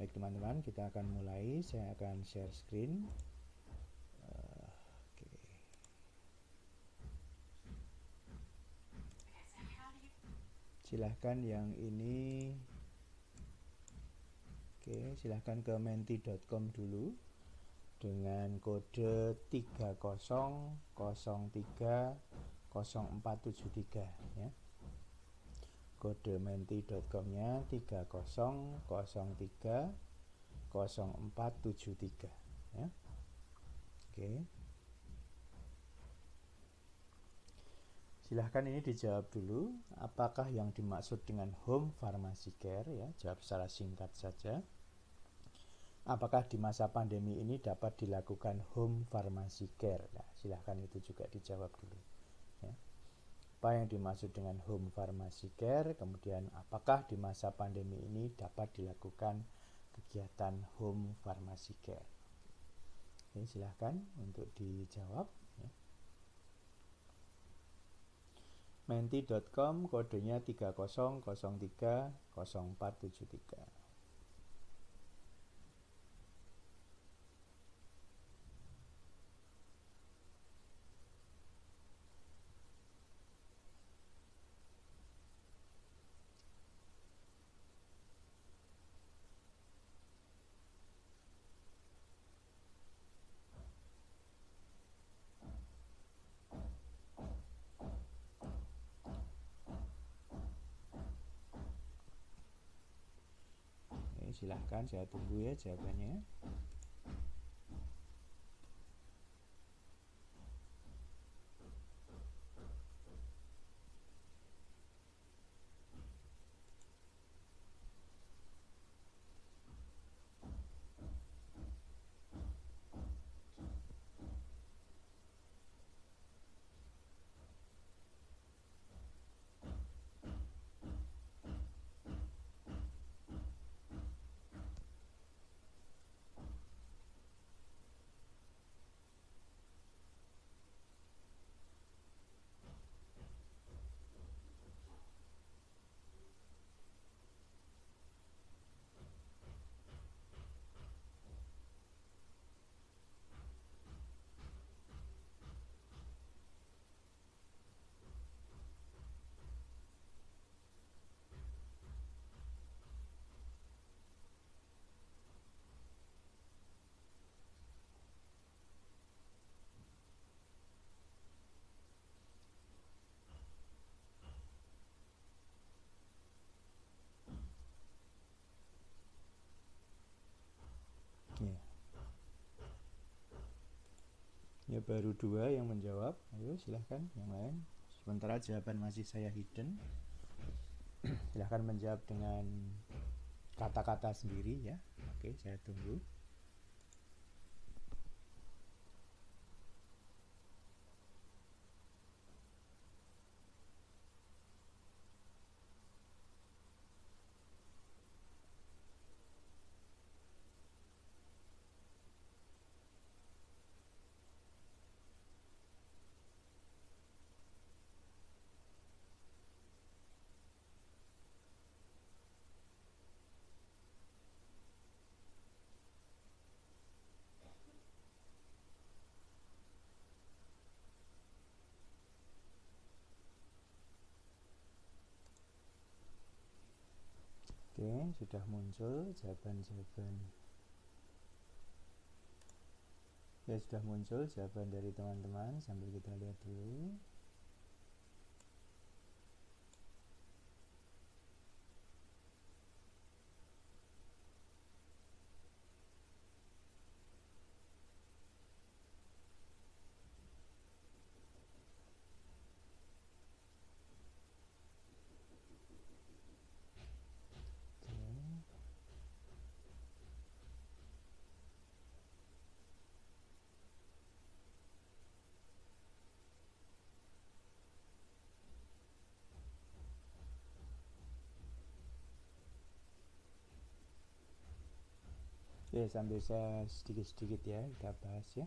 Baik teman-teman, kita akan mulai. Saya akan share screen. Oke. Silahkan yang ini. Oke, silahkan ke menti.com dulu dengan kode 30030473 ya. Kode menti.com-nya 30030473 ya. Oke. Silahkan ini dijawab dulu, apakah yang dimaksud dengan home pharmacy care ya, jawab secara singkat saja. Apakah di masa pandemi ini dapat dilakukan home pharmacy care? Nah, silahkan itu juga dijawab dulu ya. Apa yang dimaksud dengan home pharmacy care, kemudian apakah di masa pandemi ini dapat dilakukan kegiatan home pharmacy care? Oke, silahkan untuk dijawab ya. Menti.com kodenya 30030473. Silahkan, saya tunggu ya jawabannya. Ya, baru 2 yang menjawab. Ayo silahkan yang lain. Sementara jawaban masih saya hidden. Silahkan menjawab dengan kata-kata sendiri ya. Oke, saya tunggu. Oke, sudah muncul jawaban-jawaban. Ya, sudah muncul jawaban dari teman-teman. Sambil kita lihat dulu. Oke, sambil saya sedikit-sedikit ya kita bahas ya.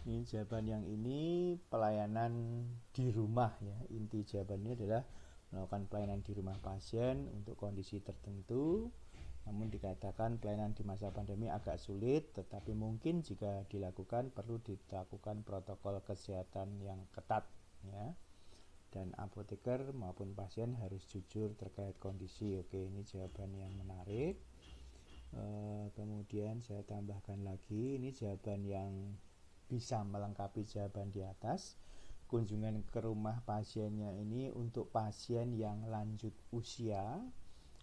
Ini jawaban yang ini pelayanan di rumah ya. Inti jawabannya adalah melakukan pelayanan di rumah pasien untuk kondisi tertentu Namun dikatakan pelayanan di masa pandemi agak sulit, tetapi mungkin jika dilakukan perlu dilakukan protokol kesehatan yang ketat, ya. Dan apoteker maupun pasien harus jujur terkait kondisi. Oke, ini jawaban yang menarik. Kemudian saya tambahkan lagi, ini jawaban yang bisa melengkapi jawaban di atas. Kunjungan ke rumah pasiennya ini untuk pasien yang lanjut usia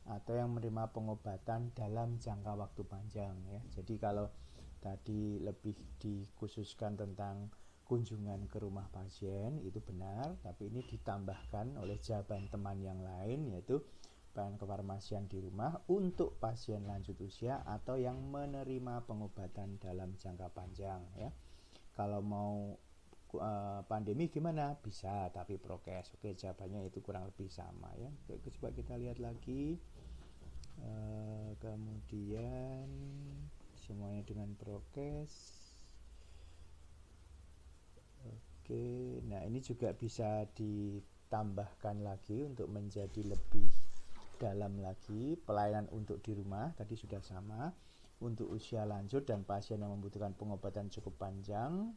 atau yang menerima pengobatan dalam jangka waktu panjang, ya. Jadi kalau tadi lebih dikhususkan tentang kunjungan ke rumah pasien itu benar, tapi ini ditambahkan oleh jawaban teman yang lain, yaitu pelayanan kefarmasian di rumah untuk pasien lanjut usia atau yang menerima pengobatan dalam jangka panjang, ya. Kalau mau pandemi gimana? Bisa, tapi prokes. Oke, jawabannya itu kurang lebih sama, ya. Oke, coba kita lihat lagi. Kemudian semuanya dengan prokes. Oke, nah ini juga bisa ditambahkan lagi untuk menjadi lebih dalam lagi. Pelayanan untuk di rumah tadi sudah sama, untuk usia lanjut dan pasien yang membutuhkan pengobatan cukup panjang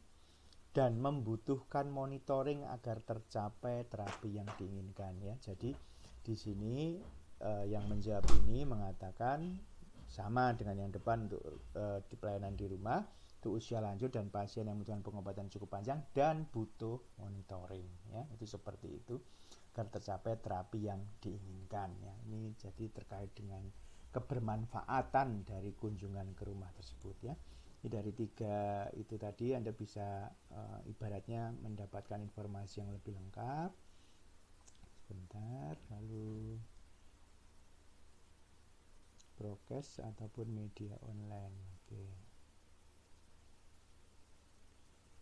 dan membutuhkan monitoring agar tercapai terapi yang diinginkan, ya. Jadi di sini yang menjawab ini mengatakan sama dengan yang depan untuk di pelayanan di rumah, untuk usia lanjut dan pasien yang membutuhkan pengobatan cukup panjang dan butuh monitoring, ya. Itu seperti itu agar tercapai terapi yang diinginkan, ya. Ini jadi terkait dengan kebermanfaatan dari kunjungan ke rumah tersebut, ya. Dari 3 itu tadi Anda bisa ibaratnya mendapatkan informasi yang lebih lengkap. Sebentar, lalu prokes ataupun media online. Oke.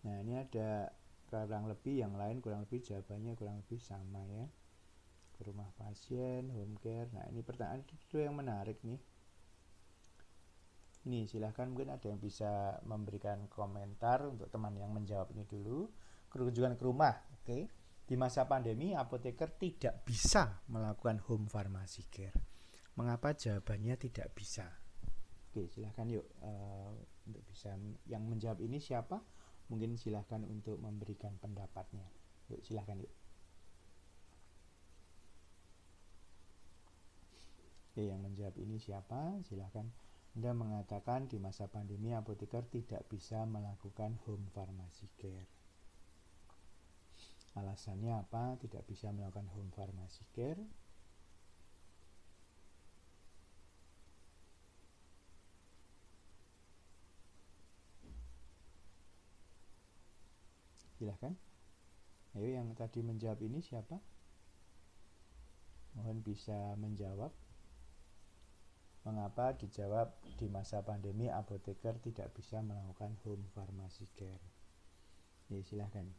Nah, ini ada kurang lebih yang lain, kurang lebih jawabannya kurang lebih sama, ya. Ke rumah pasien, home care. Nah, ini pertanyaan itu yang menarik nih. Ini silahkan mungkin ada yang bisa memberikan komentar untuk teman yang menjawab ini dulu. Kunjungan ke rumah, oke. Di masa pandemi, apoteker tidak bisa melakukan home pharmacy care. Mengapa jawabannya tidak bisa? Oke, silahkan yuk untuk bisa yang menjawab ini siapa? Mungkin silahkan untuk memberikan pendapatnya. Yuk, silahkan yuk. Oke, yang menjawab ini siapa? Silahkan. Anda mengatakan di masa pandemi apoteker tidak bisa melakukan home pharmacy care. Alasannya apa tidak bisa melakukan home pharmacy care? Silahkan. Ayo, yang tadi menjawab ini siapa? Mohon bisa menjawab. Mengapa dijawab di masa pandemi apoteker tidak bisa melakukan home pharmacy care? Ya, silahkan.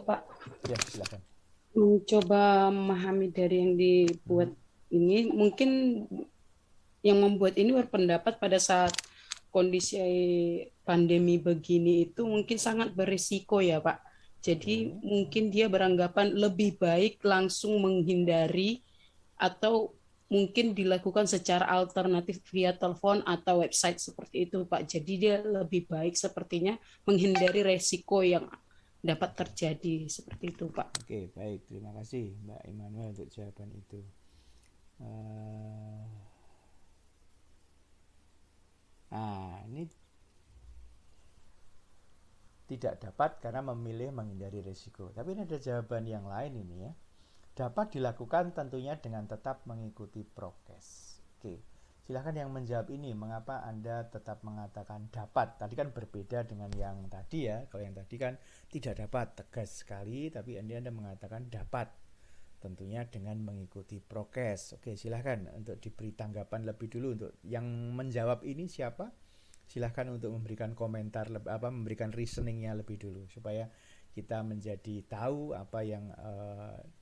Pak, Ya, silahkan. mencoba memahami dari yang dibuat ini, mungkin yang membuat ini berpendapat pada saat kondisi pandemi begini itu mungkin sangat berisiko ya Pak. Jadi mungkin dia beranggapan lebih baik langsung menghindari atau mungkin dilakukan secara alternatif via telepon atau website seperti itu Pak. Jadi dia lebih baik sepertinya menghindari resiko yang dapat terjadi seperti itu Pak. Oke, baik. Terima kasih Mbak Immanuel untuk jawaban itu. Ini tidak dapat karena memilih menghindari risiko. Tapi ini ada jawaban yang lain ini, ya. Dapat dilakukan tentunya dengan tetap mengikuti prokes. Oke. Silahkan yang menjawab ini, mengapa Anda tetap mengatakan dapat? Tadi kan berbeda dengan yang tadi ya. Kalau yang tadi kan tidak dapat, tegas sekali, tapi Anda mengatakan dapat. Tentunya dengan mengikuti prokes. Oke, silahkan untuk diberi tanggapan lebih dulu. Untuk yang menjawab ini siapa? Silahkan untuk memberikan komentar, memberikan reasoningnya lebih dulu. Supaya kita menjadi tahu apa yang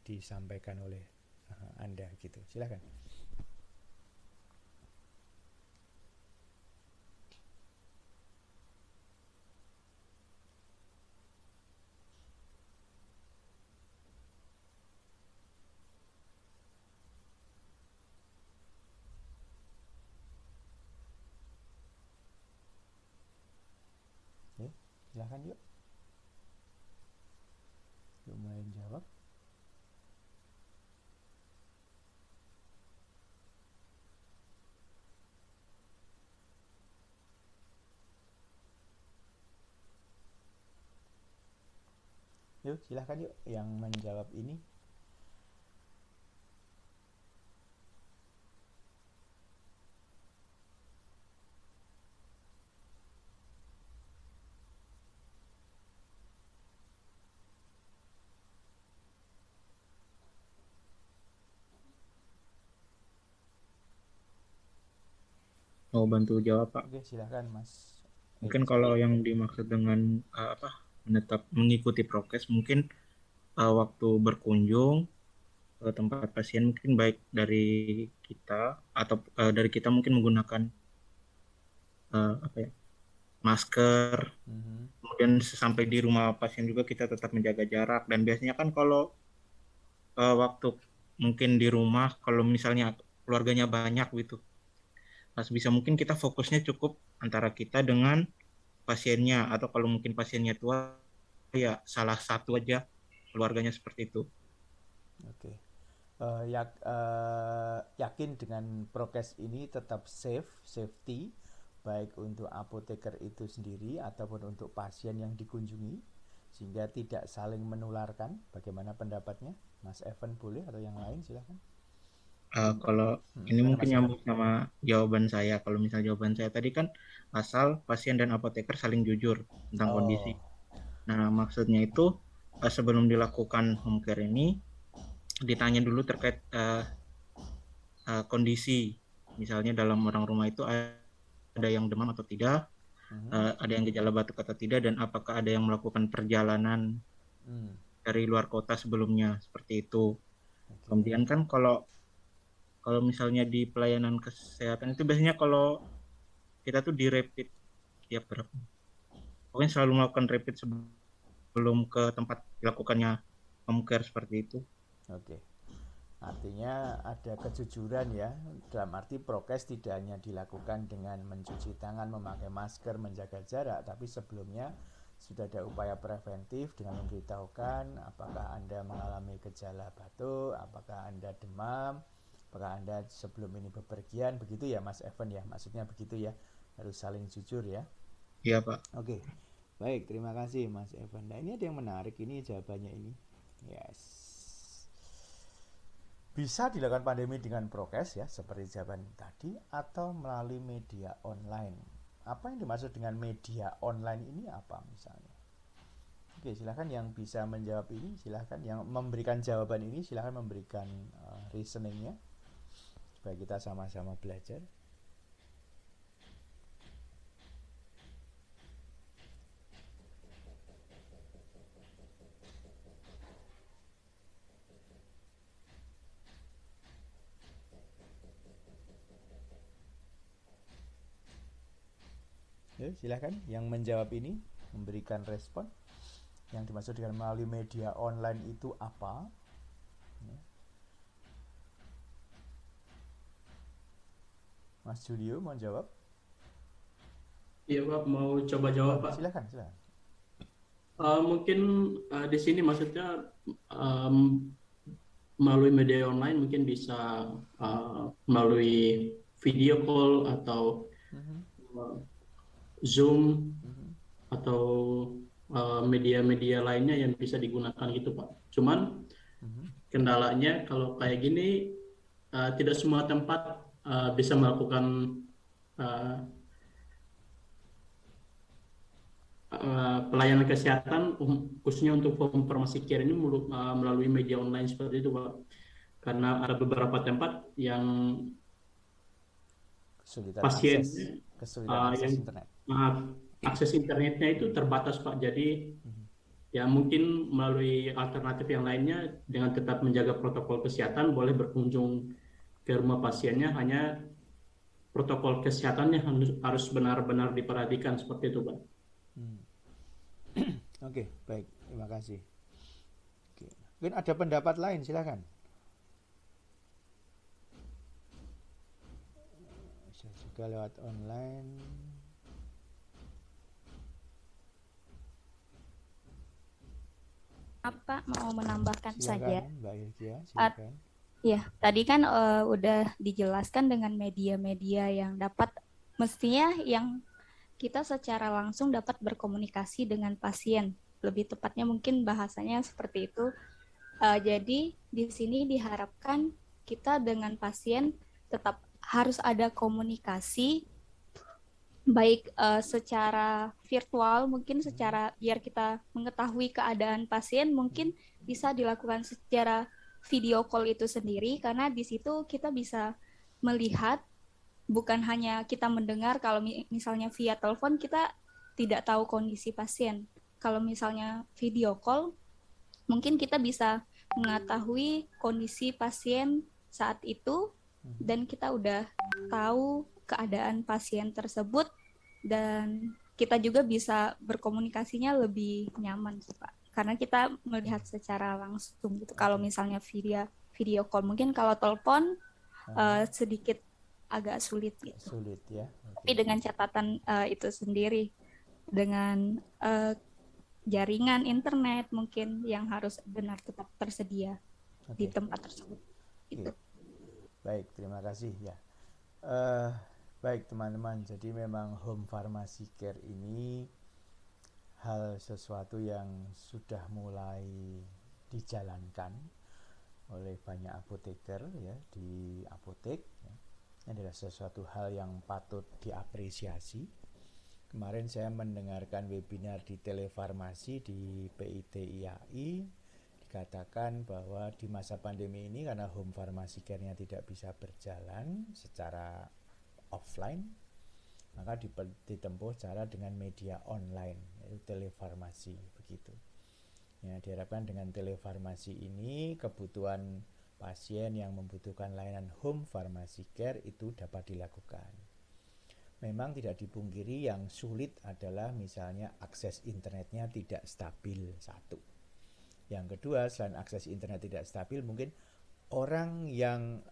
disampaikan oleh Anda gitu. Silahkan. Ya, silahkan yuk. Yuk mulai jawab. Yuk, silahkan yuk yang menjawab ini. Mau bantu jawab, Pak. Oke, silahkan Mas Mungkin Eza. kalau yang dimaksud dengan menetap mengikuti prokes, mungkin waktu berkunjung ke tempat pasien mungkin baik dari kita atau dari kita mungkin menggunakan masker. Kemudian sampai di rumah pasien juga kita tetap menjaga jarak. Dan biasanya kan kalau waktu mungkin di rumah, kalau misalnya keluarganya banyak gitu, pas bisa mungkin kita fokusnya cukup antara kita dengan pasiennya, atau kalau mungkin pasiennya tua ya salah satu aja keluarganya seperti itu. Oke. Yakin dengan prokes ini tetap safety, baik untuk apoteker itu sendiri ataupun untuk pasien yang dikunjungi, sehingga tidak saling menularkan. Bagaimana pendapatnya? Mas Evan boleh atau yang lain silahkan. Kalau ini Silahkan mungkin Mas Evan. nyambung sama jawaban saya. Kalau misalnya jawaban saya tadi kan asal pasien dan apoteker saling jujur tentang kondisi. Oh. Nah, maksudnya itu sebelum dilakukan home care ini ditanya dulu terkait kondisi. Misalnya dalam orang rumah itu ada yang demam atau tidak, ada yang gejala batuk atau tidak, dan apakah ada yang melakukan perjalanan dari luar kota sebelumnya, seperti itu. Okay. Kemudian kan kalau misalnya di pelayanan kesehatan itu biasanya kalau kita tuh di rapid tiap berapa, pokoknya selalu melakukan rapid sebelum ke tempat dilakukannya home care seperti itu. Oke. Artinya ada kejujuran ya, dalam arti prokes tidak hanya dilakukan dengan mencuci tangan, memakai masker, menjaga jarak, tapi sebelumnya sudah ada upaya preventif dengan memberitahukan apakah Anda mengalami gejala batuk, apakah Anda demam, apakah Anda sebelum ini bepergian, begitu ya Mas Evan ya, maksudnya begitu ya, harus saling jujur ya. Iya Pak. Oke, baik, terima kasih Mas Evan. Nah ini ada yang menarik ini jawabannya ini. Yes. Bisa dilakukan pandemi dengan prokes ya, seperti jawaban tadi, atau melalui media online. Apa yang dimaksud dengan media online ini apa misalnya? Oke, silahkan yang bisa menjawab ini, silahkan yang memberikan jawaban ini, silahkan memberikan reasoningnya supaya kita sama-sama belajar. Ya, silahkan yang menjawab ini memberikan respon. Yang dimaksud dengan melalui media online itu apa? Ya. Mas Julio mau jawab? Iya Pak, mau coba jawab Pak. Silahkan. Mungkin di sini maksudnya melalui media online mungkin bisa melalui video call atau Zoom atau media-media lainnya yang bisa digunakan gitu Pak. Cuman kendalanya kalau kayak gini tidak semua tempat bisa melakukan uh, pelayanan kesehatan khususnya untuk home pharmacy care ini melalui media online seperti itu, Pak. Karena ada beberapa tempat yang Kesulitan akses, pasiennya kesulitan akses yang internet. akses internetnya itu terbatas, Pak. Jadi ya mungkin melalui alternatif yang lainnya dengan tetap menjaga protokol kesehatan, boleh berkunjung ke rumah pasiennya, hanya protokol kesehatannya harus benar-benar diperhatikan seperti itu, Pak. Oke, baik, terima kasih. Oke. Mungkin ada pendapat lain, silakan. Bisa juga lewat online. Apa mau menambahkan saja? Silakan, Mbak Hilkia, silakan. Ya, tadi kan udah dijelaskan dengan media-media yang dapat, mestinya yang kita secara langsung dapat berkomunikasi dengan pasien. Lebih tepatnya mungkin bahasanya seperti itu. Jadi di sini diharapkan kita dengan pasien tetap harus ada komunikasi, baik secara virtual, mungkin secara biar kita mengetahui keadaan pasien, mungkin bisa dilakukan secara video call itu sendiri, karena di situ kita bisa melihat, bukan hanya kita mendengar. Kalau misalnya via telepon kita tidak tahu kondisi pasien. Kalau misalnya video call, mungkin kita bisa mengetahui kondisi pasien saat itu, dan kita udah tahu keadaan pasien tersebut, dan kita juga bisa berkomunikasinya lebih nyaman, Pak. Karena kita melihat secara langsung gitu. Kalau misalnya video call, mungkin kalau telepon sedikit agak sulit gitu. Sulit ya. Tapi dengan catatan itu sendiri, dengan jaringan internet mungkin yang harus benar tetap tersedia di tempat tersebut. Gitu. Baik, terima kasih ya. Baik teman-teman, jadi memang home pharmacy care ini hal sesuatu yang sudah mulai dijalankan oleh banyak apoteker ya di apotek. Ya. Ini adalah sesuatu hal yang patut diapresiasi. Kemarin saya mendengarkan webinar di telefarmasi di PITIAI, dikatakan bahwa di masa pandemi ini karena home pharmacy care-nya tidak bisa berjalan secara offline, maka ditempuh cara dengan media online, yaitu telefarmasi begitu. Ya, diharapkan dengan telefarmasi ini kebutuhan pasien yang membutuhkan layanan home pharmacy care itu dapat dilakukan. Memang tidak dipungkiri yang sulit adalah misalnya akses internetnya tidak stabil, satu. Yang kedua, selain akses internet tidak stabil, mungkin orang yang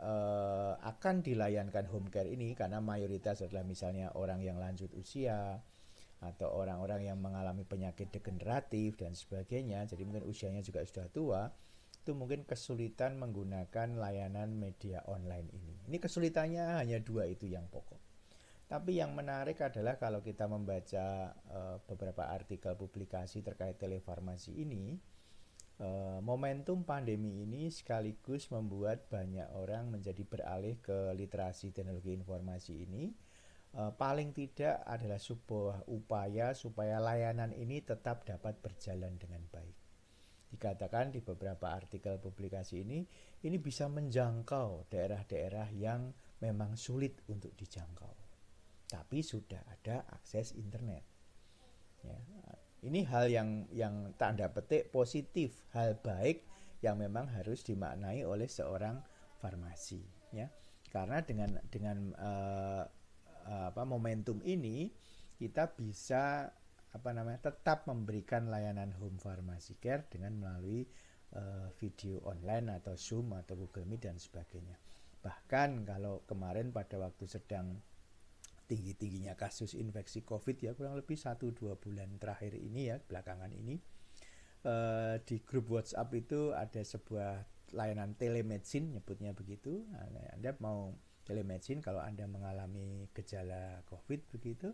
akan dilayankan home care ini, karena mayoritas adalah misalnya orang yang lanjut usia atau orang-orang yang mengalami penyakit degeneratif dan sebagainya, jadi mungkin usianya juga sudah tua, itu mungkin kesulitan menggunakan layanan media online ini. Ini kesulitannya hanya dua itu yang pokok. Tapi yang menarik adalah kalau kita membaca beberapa artikel publikasi terkait telefarmasi ini, momentum pandemi ini sekaligus membuat banyak orang menjadi beralih ke literasi teknologi informasi ini. Paling tidak adalah sebuah upaya supaya layanan ini tetap dapat berjalan dengan baik. Dikatakan di beberapa artikel publikasi ini bisa menjangkau daerah-daerah yang memang sulit untuk dijangkau. Tapi sudah ada akses internet. Ya, ini hal yang tanda petik positif, hal baik yang memang harus dimaknai oleh seorang farmasi. Ya, karena dengan momentum ini kita bisa tetap memberikan layanan home pharmacy care dengan melalui video online atau Zoom atau Google Meet dan sebagainya. Bahkan kalau kemarin pada waktu sedang tinggi-tingginya kasus infeksi COVID ya, kurang lebih 1-2 bulan terakhir ini ya, belakangan ini, di grup WhatsApp itu ada sebuah layanan telemedicine, nyebutnya begitu. Nah, Anda mau telemedicine kalau Anda mengalami gejala COVID begitu,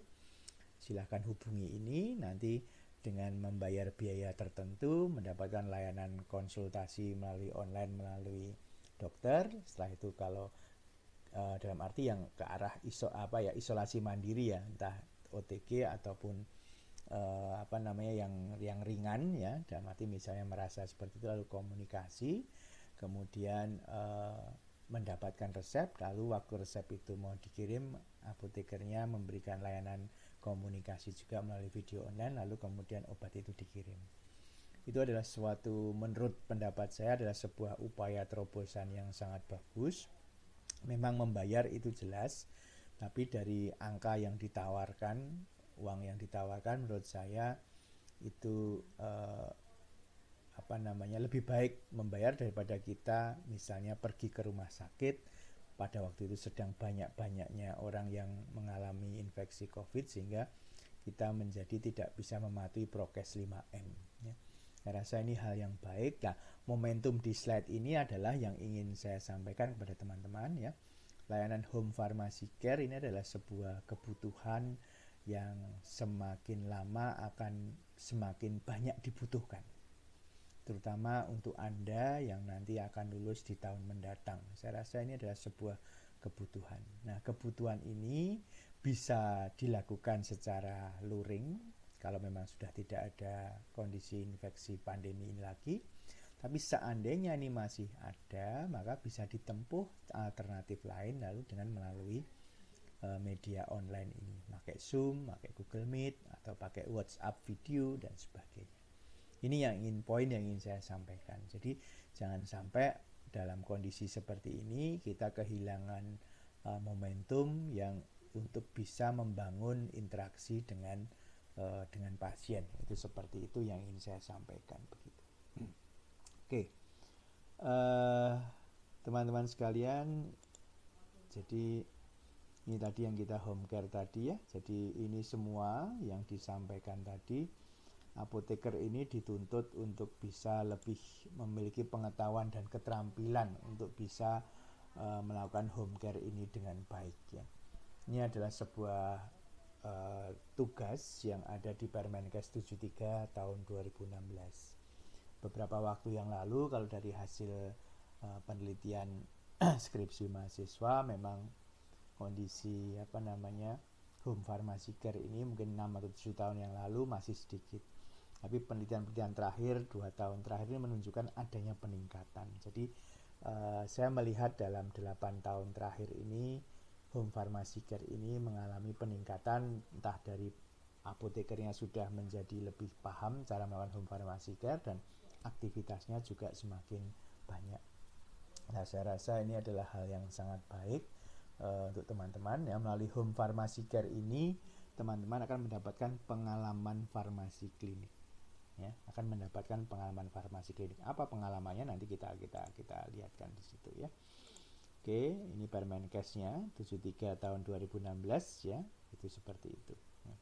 silahkan hubungi ini, nanti dengan membayar biaya tertentu mendapatkan layanan konsultasi melalui online melalui dokter. Setelah itu kalau dalam arti yang ke arah isolasi mandiri ya, entah OTG ataupun yang ringan ya, dalam arti misalnya merasa seperti itu lalu komunikasi, kemudian mendapatkan resep, lalu waktu resep itu mau dikirim, apotekernya memberikan layanan komunikasi juga melalui video online, lalu kemudian obat itu dikirim. Itu adalah menurut pendapat saya adalah sebuah upaya terobosan yang sangat bagus. Memang membayar itu jelas, tapi dari angka yang ditawarkan, uang yang ditawarkan menurut saya itu lebih baik membayar daripada kita misalnya pergi ke rumah sakit pada waktu itu sedang banyak-banyaknya orang yang mengalami infeksi COVID sehingga kita menjadi tidak bisa mematuhi prokes 5M ya. Saya rasa ini hal yang baik. Nah, momentum di slide ini adalah yang ingin saya sampaikan kepada teman-teman ya. Layanan home pharmacy care ini adalah sebuah kebutuhan yang semakin lama akan semakin banyak dibutuhkan. Terutama untuk Anda yang nanti akan lulus di tahun mendatang. Saya rasa ini adalah sebuah kebutuhan. Nah, kebutuhan ini bisa dilakukan secara luring kalau memang sudah tidak ada kondisi infeksi pandemi ini lagi. Tapi seandainya ini masih ada, maka bisa ditempuh alternatif lain lalu dengan melalui media online ini, pakai Zoom, pakai Google Meet, atau pakai WhatsApp video dan sebagainya. Ini poin yang ingin saya sampaikan. Jadi jangan sampai dalam kondisi seperti ini kita kehilangan momentum yang untuk bisa membangun interaksi dengan pasien. Itu seperti itu yang ingin saya sampaikan begitu. Oke, teman-teman sekalian, jadi ini tadi yang kita home care tadi ya. Jadi ini semua yang disampaikan tadi, apoteker ini dituntut untuk bisa lebih memiliki pengetahuan dan keterampilan untuk bisa melakukan home care ini dengan baik ya. Ini adalah sebuah tugas yang ada di Permenkes 73 tahun 2016. Beberapa waktu yang lalu kalau dari hasil penelitian skripsi mahasiswa memang kondisi home pharmacy care ini mungkin 6 atau 7 tahun yang lalu masih sedikit. Tapi penelitian-penelitian terakhir 2 tahun terakhir ini menunjukkan adanya peningkatan. Jadi saya melihat dalam 8 tahun terakhir ini home pharmacy care ini mengalami peningkatan, entah dari apotekernya sudah menjadi lebih paham cara melakukan home pharmacy care dan aktivitasnya juga semakin banyak. Nah, saya rasa ini adalah hal yang sangat baik untuk teman-teman ya. Melalui home pharmacy care ini teman-teman akan mendapatkan pengalaman farmasi klinik ya, akan mendapatkan pengalaman farmasi klinik. Apa pengalamannya nanti kita lihatkan di situ ya. Oke, ini Permenkesnya 73 tahun 2016 ya, itu seperti itu ya.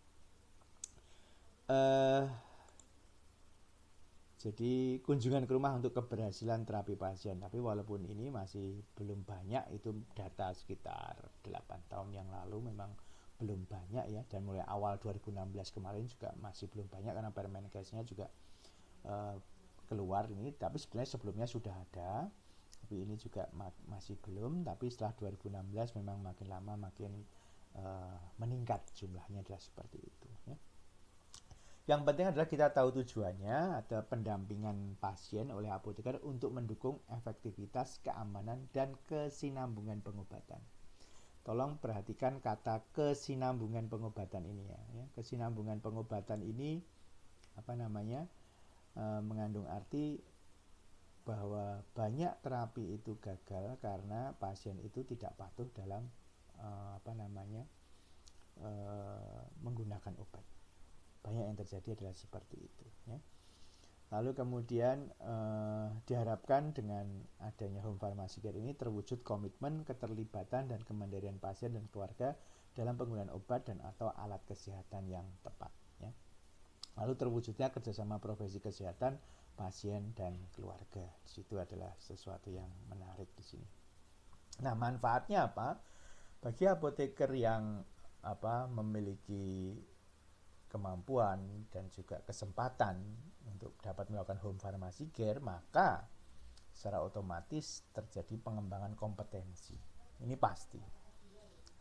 Jadi kunjungan ke rumah untuk keberhasilan terapi pasien, tapi walaupun ini masih belum banyak, itu data sekitar 8 tahun yang lalu memang belum banyak ya, dan mulai awal 2016 kemarin juga masih belum banyak karena Permenkesnya juga keluar ini, tapi sebenarnya sebelumnya sudah ada, tapi ini juga masih belum. Tapi setelah 2016 memang makin lama makin meningkat jumlahnya, adalah seperti itu ya. Yang penting adalah kita tahu tujuannya, ada pendampingan pasien oleh apoteker untuk mendukung efektivitas, keamanan, dan kesinambungan pengobatan. Tolong perhatikan kata kesinambungan pengobatan ini ya. Kesinambungan pengobatan ini mengandung arti bahwa banyak terapi itu gagal karena pasien itu tidak patuh dalam menggunakan obat. Banyak yang terjadi adalah seperti itu ya. Lalu kemudian diharapkan dengan adanya home pharmacy care ini terwujud komitmen, keterlibatan, dan kemandirian pasien dan keluarga dalam penggunaan obat dan atau alat kesehatan yang tepat ya. Lalu terwujudnya kerjasama profesi kesehatan, pasien, dan keluarga. Di situ adalah sesuatu yang menarik di sini. Nah, manfaatnya apa? Bagi apoteker yang memiliki kemampuan dan juga kesempatan untuk dapat melakukan home pharmacy care, maka secara otomatis terjadi pengembangan kompetensi Ini pasti.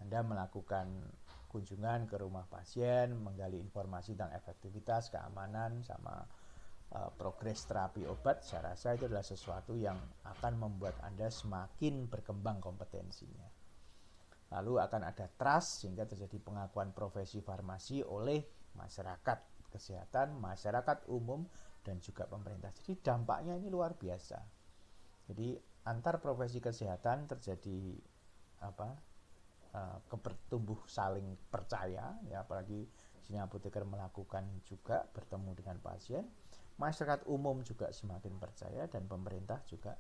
Anda melakukan kunjungan ke rumah pasien, menggali informasi tentang efektivitas, keamanan, sama progres terapi obat, saya rasa itu adalah sesuatu yang akan membuat Anda semakin berkembang kompetensinya. Lalu akan ada trust sehingga terjadi pengakuan profesi farmasi oleh masyarakat kesehatan, masyarakat umum, dan juga pemerintah. Jadi dampaknya ini luar biasa. Jadi antar profesi kesehatan terjadi tumbuh saling percaya, ya, apalagi sini apoteker melakukan juga bertemu dengan pasien, masyarakat umum juga semakin percaya, dan pemerintah juga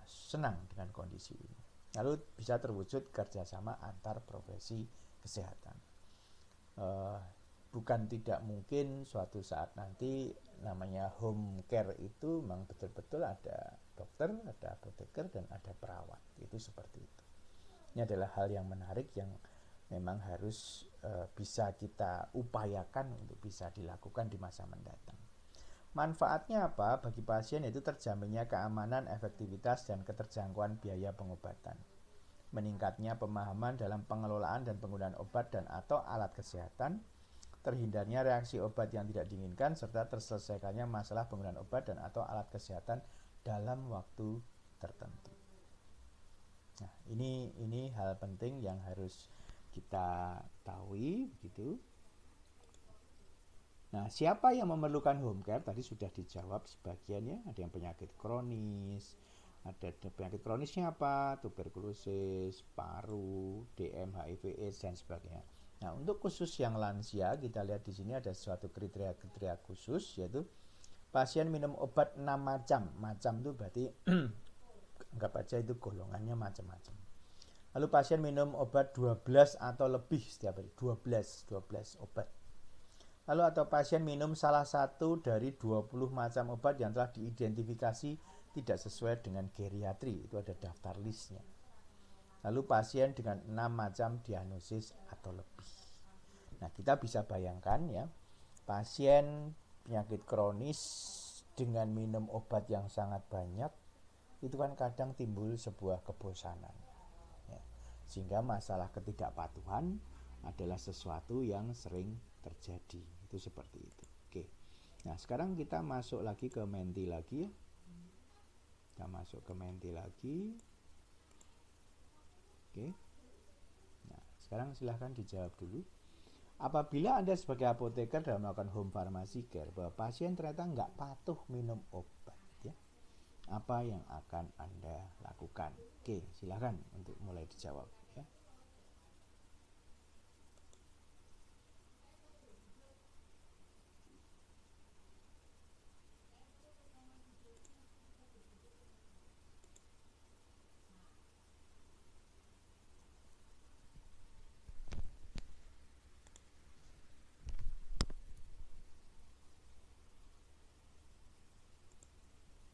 senang dengan kondisi ini. Lalu bisa terwujud kerjasama antar profesi kesehatan. Bukan tidak mungkin suatu saat nanti namanya home care itu memang betul-betul ada dokter, ada apoteker, dan ada perawat. Itu seperti itu. Ini adalah hal yang menarik yang memang harus bisa kita upayakan untuk bisa dilakukan di masa mendatang. Manfaatnya apa? Bagi pasien itu terjaminnya keamanan, efektivitas, dan keterjangkauan biaya pengobatan. Meningkatnya pemahaman dalam pengelolaan dan penggunaan obat dan atau alat kesehatan, terhindarnya reaksi obat yang tidak diinginkan, serta terselesaikannya masalah penggunaan obat dan atau alat kesehatan dalam waktu tertentu. Nah, ini hal penting yang harus kita tahu begitu. Nah, siapa yang memerlukan home care? Tadi sudah dijawab sebagiannya. Ada yang penyakit kronis, ada penyakit kronisnya apa? Tuberkulosis, paru, DM, HIV, AIDS, dan sebagainya. Nah, untuk khusus yang lansia, kita lihat di sini ada suatu kriteria khusus, yaitu pasien minum obat 6 macam. Macam itu berarti anggap aja itu golongannya macam-macam. Lalu pasien minum obat 12 atau lebih setiap hari, 12 obat. Lalu atau pasien minum salah satu dari 20 macam obat yang telah diidentifikasi tidak sesuai dengan geriatri, itu ada daftar listnya. Lalu pasien dengan 6 macam diagnosis atau lebih. Nah, kita bisa bayangkan ya, pasien penyakit kronis dengan minum obat yang sangat banyak, itu kan kadang timbul sebuah kebosanan, ya. Sehingga masalah ketidakpatuhan adalah sesuatu yang sering terjadi. Itu seperti itu. Oke. Nah, sekarang kita masuk lagi ke menti lagi ya. Kita masuk ke menti lagi. Oke. Nah, sekarang silahkan dijawab dulu. Apabila Anda sebagai apoteker dalam melakukan home pharmacy care, bahwa pasien ternyata nggak patuh minum obat, ya, apa yang akan Anda lakukan? Oke, silahkan untuk mulai dijawab. Ya.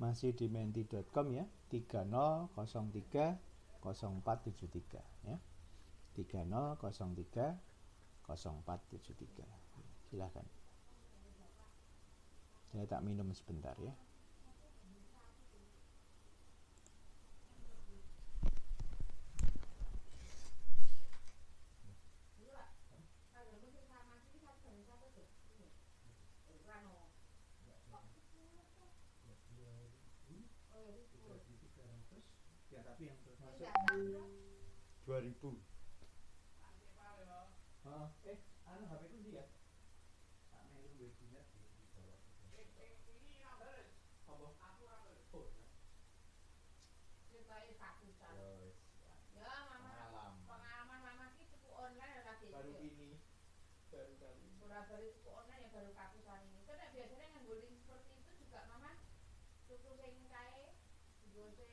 Masih di menti.com ya, 30030473 ya. 30030473. Silakan. Saya tak minum sebentar ya. Ya, tapi yang termasuk 2000. HP ku ndi ya? Tak melu webinar di bawah. Apa? Aku ora melu. Oh, ya. Ceritanya kakusan. Ya, pengalaman mama ki tuku online lagi. Baru kali. Baru tuku online ya baru kakusan ini. Kan biasanya nganggo link seperti itu juga mama tuku sing kae, nggo sing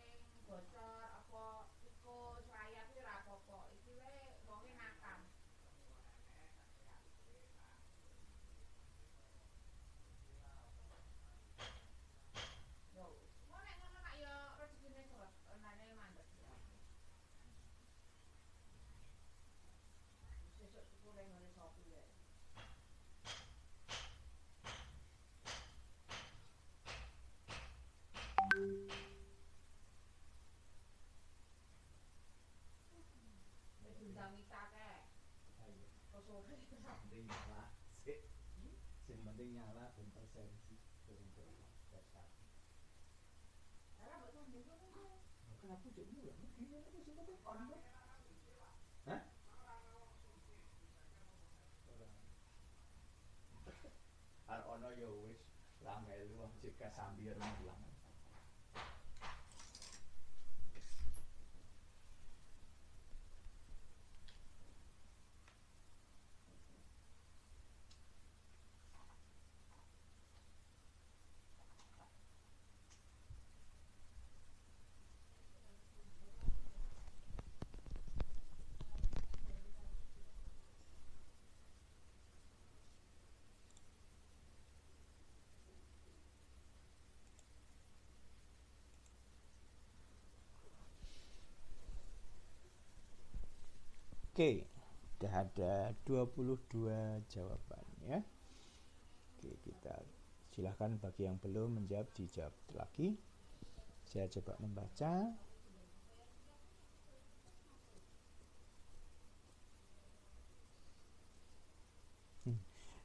bocor apa tikus rayap iki ora apa-apa. Iki wae wonge nakam. penting nyala dan presensi. Kenapa cek mulu? Gini apa sih kok orang? Hah? Ar ono ya wis lah melu wong jika sambil mulang. Oke, sudah ada 22 jawabannya. Oke, kita silahkan bagi yang belum menjawab dijawab lagi. Saya coba membaca.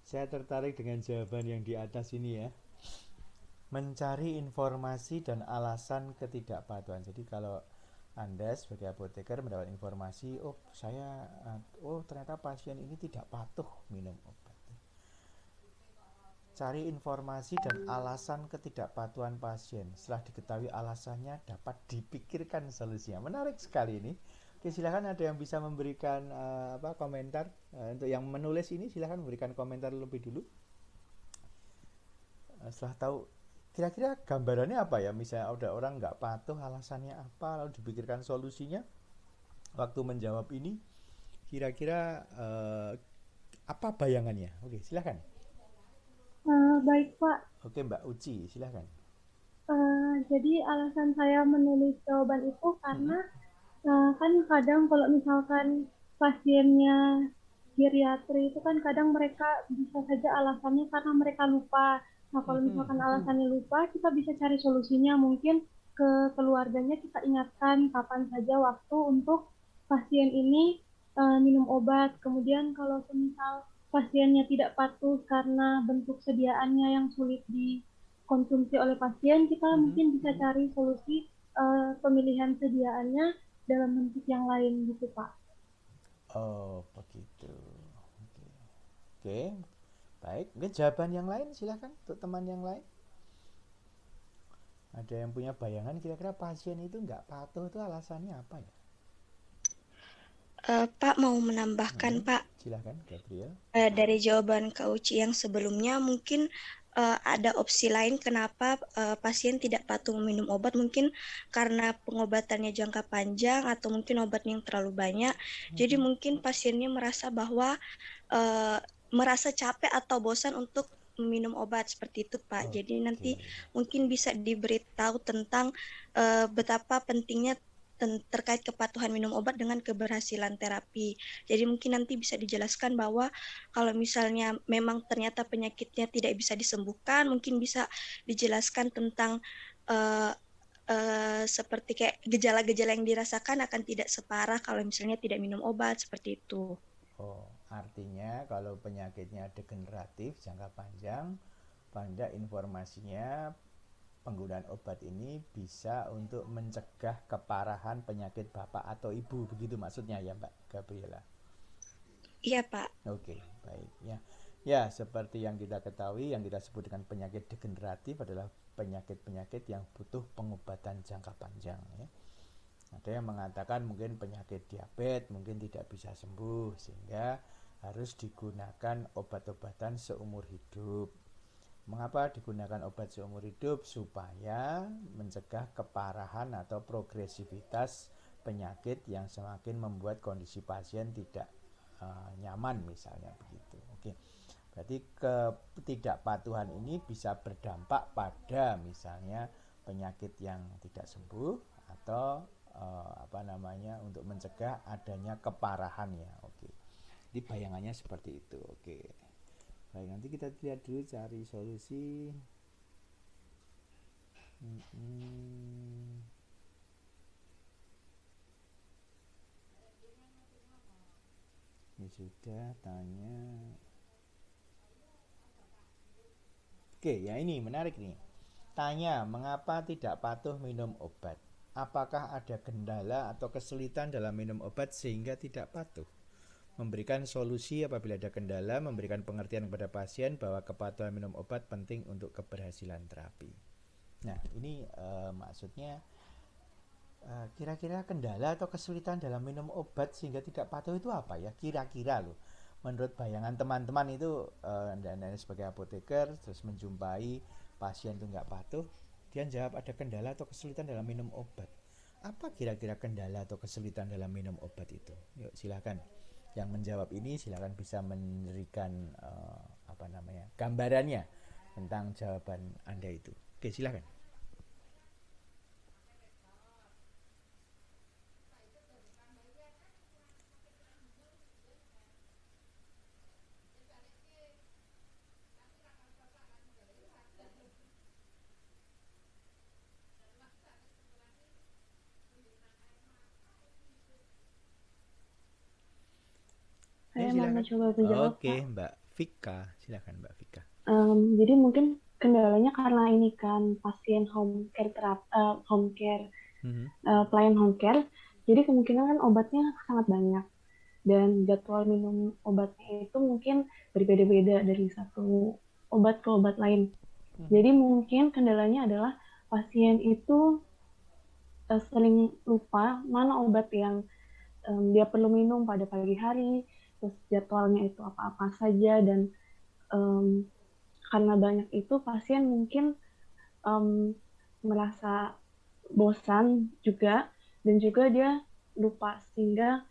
Saya tertarik dengan jawaban yang di atas ini ya. Mencari informasi dan alasan ketidakpatuhan. Jadi kalau Anda sebagai apoteker mendapat informasi, ternyata pasien ini tidak patuh minum obat. Cari informasi dan alasan ketidakpatuhan pasien. Setelah diketahui alasannya, dapat dipikirkan solusinya. Menarik sekali ini. Oke, silakan ada yang bisa memberikan komentar untuk yang menulis ini. Silakan memberikan komentar lebih dulu. Setelah tahu kira-kira gambarannya apa ya, misalnya ada orang nggak patuh, alasannya apa, lalu dipikirkan solusinya. Waktu menjawab ini kira-kira apa bayangannya? Oke, silakan. Baik Pak. Oke, Mbak Uci, silakan. Jadi alasan saya menulis jawaban itu karena kan kadang kalau misalkan pasiennya geriatri itu kan kadang mereka bisa saja alasannya karena mereka lupa. Nah, kalau misalkan alasannya lupa, kita bisa cari solusinya. Mungkin ke keluarganya kita ingatkan kapan saja waktu untuk pasien ini minum obat. Kemudian kalau misal pasiennya tidak patuh karena bentuk sediaannya yang sulit dikonsumsi oleh pasien, kita mungkin bisa cari solusi pemilihan sediaannya dalam bentuk yang lain gitu Pak. Oh, begitu. Oke. Baik, mungkin jawaban yang lain silakan untuk teman yang lain. Ada yang punya bayangan kira-kira pasien itu nggak patuh itu alasannya apa ya? Pak mau menambahkan Pak. Silakan, Gabriel. Dari jawaban Kak Uci yang sebelumnya mungkin ada opsi lain kenapa pasien tidak patuh minum obat, mungkin karena pengobatannya jangka panjang atau mungkin obatnya yang terlalu banyak. Jadi mungkin pasiennya merasa bahwa merasa capek atau bosan untuk minum obat seperti itu Pak. Jadi nanti mungkin bisa diberitahu tentang betapa pentingnya terkait kepatuhan minum obat dengan keberhasilan terapi. Jadi mungkin nanti bisa dijelaskan bahwa kalau misalnya memang ternyata penyakitnya tidak bisa disembuhkan, mungkin bisa dijelaskan tentang seperti kayak gejala-gejala yang dirasakan akan tidak separah kalau misalnya tidak minum obat seperti itu. Oh, artinya kalau penyakitnya degeneratif jangka panjang, pada informasinya penggunaan obat ini bisa untuk mencegah keparahan penyakit bapak atau ibu, begitu maksudnya ya Mbak Gabriela? Iya Pak. Oke, baik ya. Ya, seperti yang kita ketahui, yang kita sebut dengan penyakit degeneratif adalah penyakit-penyakit yang butuh pengobatan jangka panjang ya. Ada yang mengatakan mungkin penyakit diabetes mungkin tidak bisa sembuh sehingga harus digunakan obat-obatan seumur hidup. Mengapa digunakan obat seumur hidup? Supaya mencegah keparahan atau progresivitas penyakit yang semakin membuat kondisi pasien tidak nyaman misalnya begitu. Oke. Berarti ketidakpatuhan ini bisa berdampak pada misalnya penyakit yang tidak sembuh atau untuk mencegah adanya keparahannya. Oke. Jadi bayangannya seperti itu. Oke. Baik, nanti kita lihat dulu cari solusi. Ini sudah tanya. Oke, ya ini menarik nih. Tanya, mengapa tidak patuh minum obat? Apakah ada kendala atau kesulitan dalam minum obat sehingga tidak patuh? Memberikan solusi apabila ada kendala, memberikan pengertian kepada pasien bahwa kepatuhan minum obat penting untuk keberhasilan terapi. Nah, ini maksudnya kira-kira kendala atau kesulitan dalam minum obat sehingga tidak patuh itu apa ya? Kira-kira loh. Menurut bayangan teman-teman itu dan sebagai apoteker terus menjumpai pasien itu nggak patuh, dia jawab ada kendala atau kesulitan dalam minum obat. Apa kira-kira kendala atau kesulitan dalam minum obat itu? Yuk silakan. Yang menjawab ini silakan bisa memberikan gambarannya tentang jawaban Anda itu. Oke, silakan. Saya mau mencoba menjawab, Oke, Pak. Mbak Vika, silakan Mbak Vika. Jadi mungkin kendalanya karena ini kan pasien home care pelayan home care, jadi kemungkinan kan obatnya sangat banyak dan jadwal minum obatnya itu mungkin berbeda-beda dari satu obat ke obat lain. Jadi mungkin kendalanya adalah pasien itu sering lupa mana obat yang dia perlu minum pada pagi hari, terus jadwalnya itu apa-apa saja, dan karena banyak itu pasien mungkin merasa bosan juga, dan juga dia lupa sehingga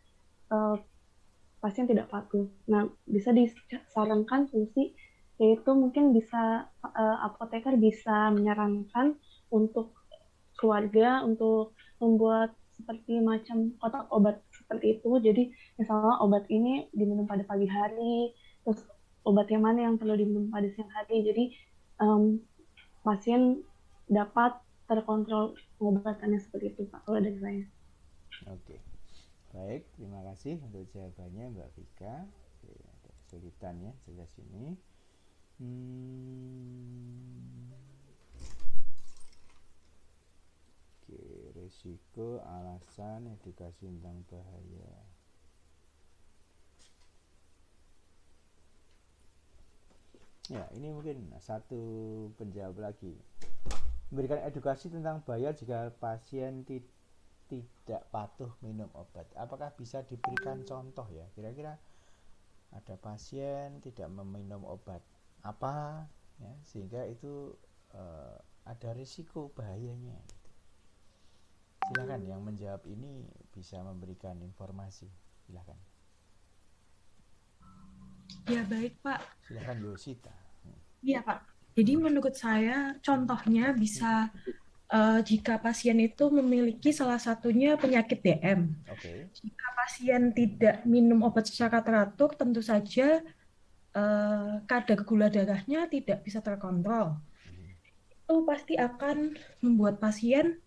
pasien tidak patuh. Nah, bisa disarankan solusi, yaitu mungkin bisa apoteker bisa menyarankan untuk keluarga untuk membuat seperti macam kotak obat seperti itu. Jadi misalnya obat ini diminum pada pagi hari, terus obat yang mana yang perlu diminum pada siang hari. Jadi pasien dapat terkontrol pengobatannya seperti itu, Pak, kalau dari saya. Oke, baik, terima kasih untuk jawabannya Mbak Vika. Oke, ada kesulitan ya jelas ini. Oke, risiko, alasan, edukasi tentang bahaya. Ya, ini mungkin satu penjawab lagi. Memberikan edukasi tentang bahaya jika pasien tidak patuh minum obat. Apakah bisa diberikan contoh ya? Kira-kira ada pasien tidak meminum obat apa ya, sehingga itu ada risiko bahayanya. Silakan yang menjawab ini bisa memberikan informasi. Silakan. Ya baik Pak. Silakan Yosita. Iya Pak. Jadi menurut saya contohnya bisa jika pasien itu memiliki salah satunya penyakit DM. Oke. Jika pasien tidak minum obat secara teratur, tentu saja kadar gula darahnya tidak bisa terkontrol. Itu pasti akan membuat pasien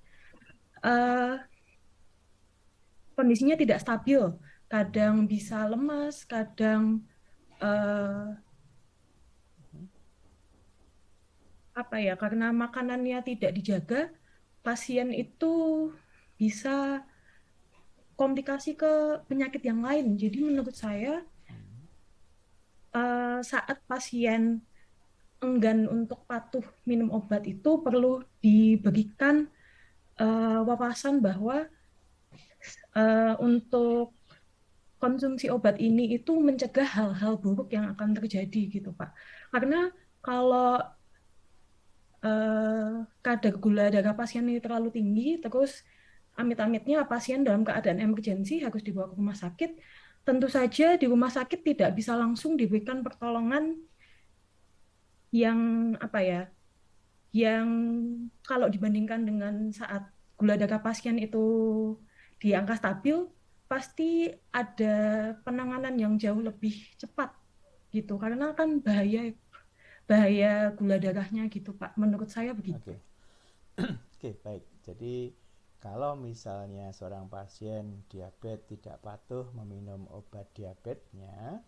kondisinya tidak stabil. Kadang bisa lemas, kadang karena makanannya tidak dijaga, pasien itu bisa komplikasi ke penyakit yang lain. Jadi menurut saya saat pasien enggan untuk patuh minum obat itu perlu diberikan wawasan bahwa untuk konsumsi obat ini itu mencegah hal-hal buruk yang akan terjadi gitu Pak. Karena kalau kadar gula darah pasien ini terlalu tinggi, terus amit-amitnya pasien dalam keadaan emergensi harus dibawa ke rumah sakit, tentu saja di rumah sakit tidak bisa langsung diberikan pertolongan yang yang kalau dibandingkan dengan saat gula darah pasien itu di angka stabil, pasti ada penanganan yang jauh lebih cepat gitu, karena kan bahaya gula darahnya gitu Pak, menurut saya begitu. Oke, baik. Jadi kalau misalnya seorang pasien diabetes tidak patuh meminum obat diabetesnya,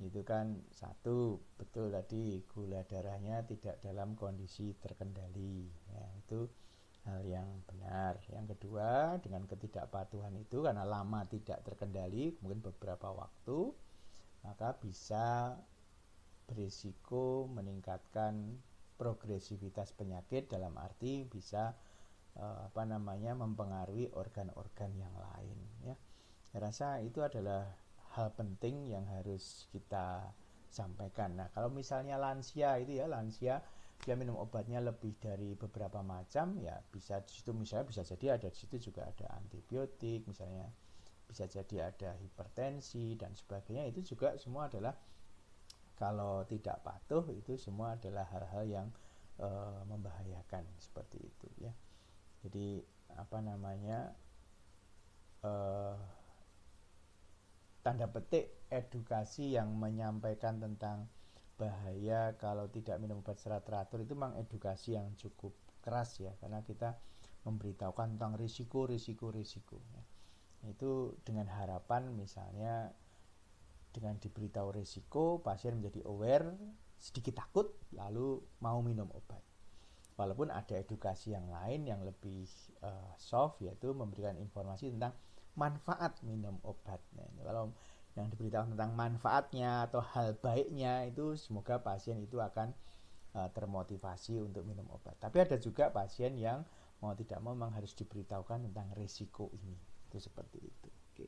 Itu kan satu, betul tadi gula darahnya tidak dalam kondisi terkendali. Ya, itu hal yang benar. Yang kedua, dengan ketidakpatuhan itu karena lama tidak terkendali, mungkin beberapa waktu, maka bisa berisiko meningkatkan progresivitas penyakit, dalam arti bisa mempengaruhi organ-organ yang lain, ya. Saya rasa itu adalah hal penting yang harus kita sampaikan. Nah, kalau misalnya lansia itu ya, lansia dia minum obatnya lebih dari beberapa macam, ya bisa di situ misalnya bisa jadi ada di situ juga ada antibiotik, misalnya bisa jadi ada hipertensi dan sebagainya. Itu juga semua adalah, kalau tidak patuh, itu semua adalah hal-hal yang membahayakan seperti itu, ya. Jadi tanda petik edukasi yang menyampaikan tentang bahaya kalau tidak minum obat secara teratur itu memang edukasi yang cukup keras, ya, karena kita memberitahukan tentang risiko ya. Itu dengan harapan misalnya dengan diberitahu risiko, pasien menjadi aware, sedikit takut, lalu mau minum obat. Walaupun ada edukasi yang lain yang lebih soft, yaitu memberikan informasi tentang manfaat minum obat. Nah, kalau yang diberitahu tentang manfaatnya atau hal baiknya, itu semoga pasien itu akan termotivasi untuk minum obat. Tapi ada juga pasien yang mau tidak mau memang harus diberitahukan tentang risiko ini. Itu seperti itu. Oke.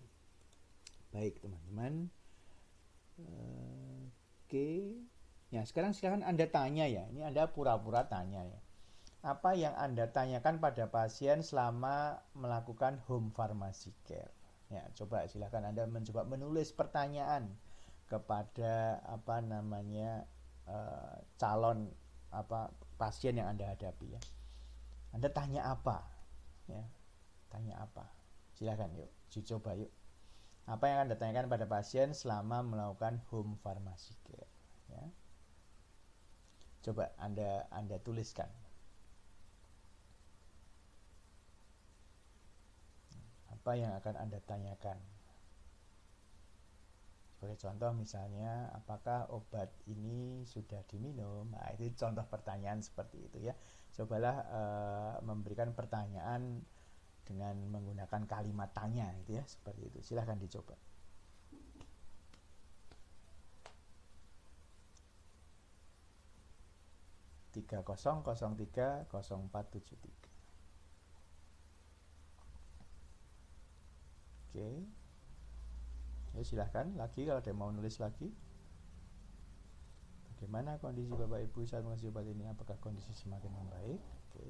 Baik teman-teman. Oke. Ya, sekarang silakan Anda tanya ya. Ini Anda pura-pura tanya ya. Apa yang Anda tanyakan pada pasien selama melakukan home pharmacy care? Ya, coba silakan Anda mencoba menulis pertanyaan kepada calon pasien yang Anda hadapi, ya. Anda tanya apa? Ya, tanya apa? Silakan yuk, coba yuk. Apa yang Anda tanyakan pada pasien selama melakukan home pharmacy care? Ya. Coba Anda tuliskan. Apa yang akan Anda tanyakan? Sebagai contoh misalnya, apakah obat ini sudah diminum? Nah, itu contoh pertanyaan seperti itu, ya. Cobalah memberikan pertanyaan dengan menggunakan kalimat tanya, gitu ya, seperti itu. Silahkan dicoba. Tiga 0473. Oke. Ya, silahkan lagi kalau ada mau nulis lagi. Bagaimana kondisi Bapak Ibu saat mengonsumsi obat ini? Apakah kondisi semakin membaik? Oke.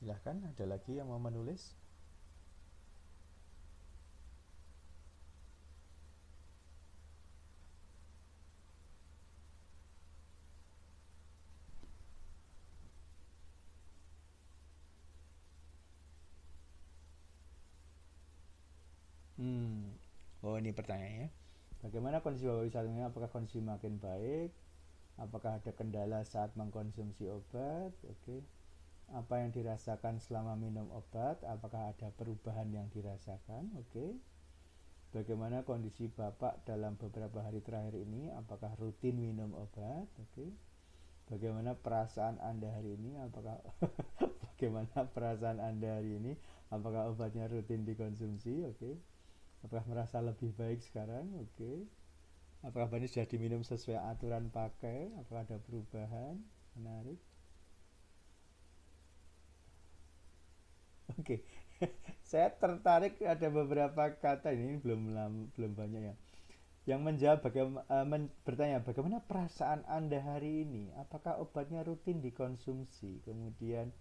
Silahkan, ada lagi yang mau menulis? Oh, ini pertanyaannya. Bagaimana kondisi Bapak Ibu saat ini? Apakah kondisi makin baik? Apakah ada kendala saat mengkonsumsi obat? Oke. Apa yang dirasakan selama minum obat? Apakah ada perubahan yang dirasakan? Oke. Bagaimana kondisi Bapak dalam beberapa hari terakhir ini? Apakah rutin minum obat? Oke. Bagaimana perasaan Anda hari ini? Bagaimana perasaan Anda hari ini? Apakah obatnya rutin dikonsumsi? Oke. Apakah merasa lebih baik sekarang? Oke. Apakah ini sudah diminum sesuai aturan pakai? Apakah ada perubahan? Menarik. Oke. Saya tertarik ada beberapa kata ini, belum banyak ya. Yang menjawab bertanya bagaimana perasaan Anda hari ini? Apakah obatnya rutin dikonsumsi? Kemudian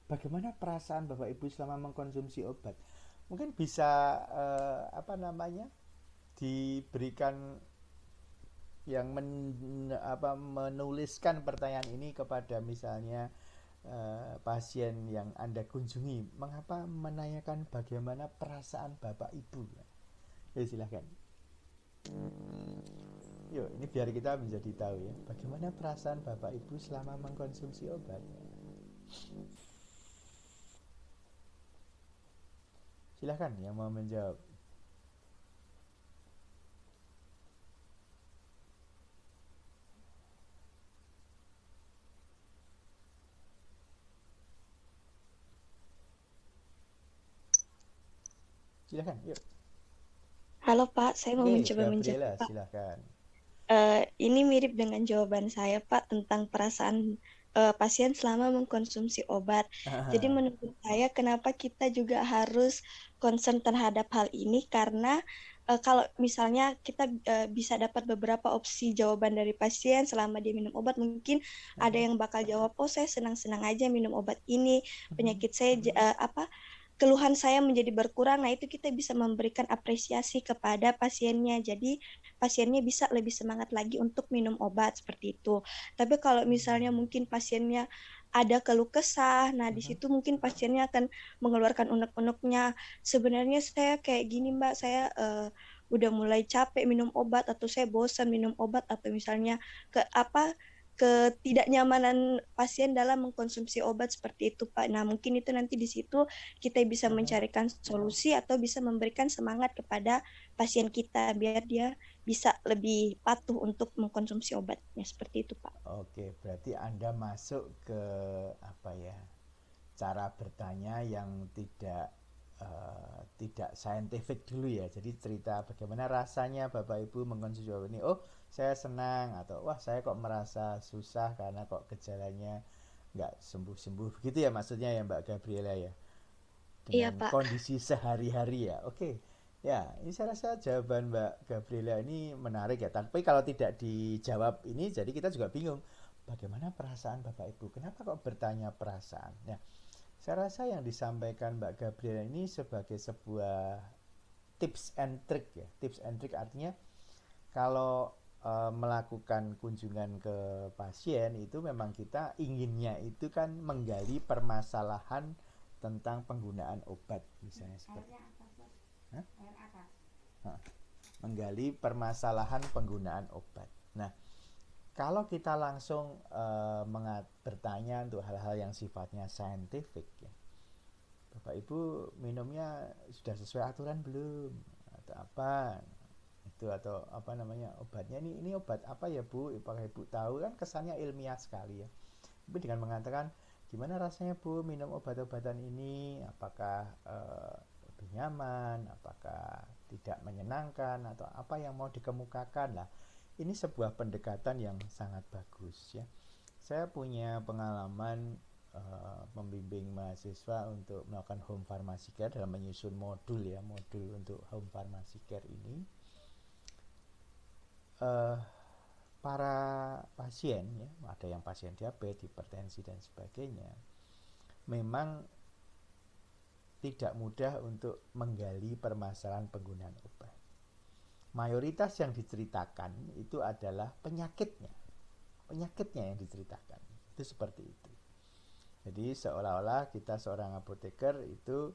bagaimana perasaan Bapak Ibu selama mengkonsumsi obat? Mungkin bisa diberikan yang menuliskan pertanyaan ini kepada misalnya pasien yang Anda kunjungi. Mengapa menanyakan bagaimana perasaan Bapak Ibu? Ya, silahkan. Yuk, ini biar kita menjadi tahu ya, bagaimana perasaan Bapak Ibu selama mengkonsumsi obat. Silahkan yang mau menjawab. Silahkan, yuk. Halo Pak, saya mau Oke, mencoba menjawab Gabriela, Pak. silahkan. Ini mirip dengan jawaban saya Pak tentang perasaan pasien selama mengkonsumsi obat. Jadi menurut saya kenapa kita juga harus concern terhadap hal ini karena kalau misalnya kita bisa dapat beberapa opsi jawaban dari pasien selama dia minum obat, mungkin ada yang bakal jawab, oh saya senang-senang aja minum obat ini, penyakit saya keluhan saya menjadi berkurang. Nah, itu kita bisa memberikan apresiasi kepada pasiennya. Jadi, pasiennya bisa lebih semangat lagi untuk minum obat seperti itu. Tapi kalau misalnya mungkin pasiennya ada keluh kesah, nah di situ mungkin pasiennya akan mengeluarkan unek-uneknya. Sebenarnya saya kayak gini, Mbak, saya udah mulai capek minum obat atau saya bosan minum obat atau misalnya ketidaknyamanan pasien dalam mengkonsumsi obat seperti itu, Pak. Nah, mungkin itu nanti di situ kita bisa mencarikan solusi atau bisa memberikan semangat kepada pasien kita biar dia bisa lebih patuh untuk mengkonsumsi obatnya seperti itu, Pak. Oke, berarti Anda masuk ke apa ya? Cara bertanya yang tidak saintifik dulu ya. Jadi cerita bagaimana rasanya Bapak Ibu mengkonsumsi obat ini. Oh, saya senang, atau wah saya kok merasa susah karena kok gejalanya nggak sembuh-sembuh. Begitu ya maksudnya ya Mbak Gabriela ya. Iya, Dengan Pak. kondisi sehari-hari ya. Oke. Ya, ini saya rasa jawaban Mbak Gabriela ini menarik ya. Tapi kalau tidak dijawab ini jadi kita juga bingung. Bagaimana perasaan Bapak Ibu? Kenapa kok bertanya perasaan? Ya, saya rasa yang disampaikan Mbak Gabriela ini sebagai sebuah tips and trick ya. Tips and trick artinya kalau melakukan kunjungan ke pasien itu memang kita inginnya itu kan menggali permasalahan tentang penggunaan obat misalnya seperti menggali permasalahan penggunaan obat. Nah, kalau kita langsung bertanya untuk hal-hal yang sifatnya saintifik ya, Bapak Ibu minumnya sudah sesuai aturan belum atau apa itu, atau apa namanya obatnya ini obat apa ya Bu, apakah Ibu tahu, kan kesannya ilmiah sekali ya. Tapi dengan mengatakan gimana rasanya Bu minum obat-obatan ini, apakah lebih nyaman, apakah tidak menyenangkan, atau apa yang mau dikemukakan lah, ini sebuah pendekatan yang sangat bagus ya. Saya punya pengalaman membimbing mahasiswa untuk melakukan home pharmacy care dalam menyusun modul untuk home pharmacy care ini. Para pasien ya, ada yang pasien diabetes, hipertensi dan sebagainya, memang tidak mudah untuk menggali permasalahan penggunaan obat. Mayoritas yang diceritakan itu adalah penyakitnya yang diceritakan, itu seperti itu. Jadi seolah-olah kita seorang apoteker itu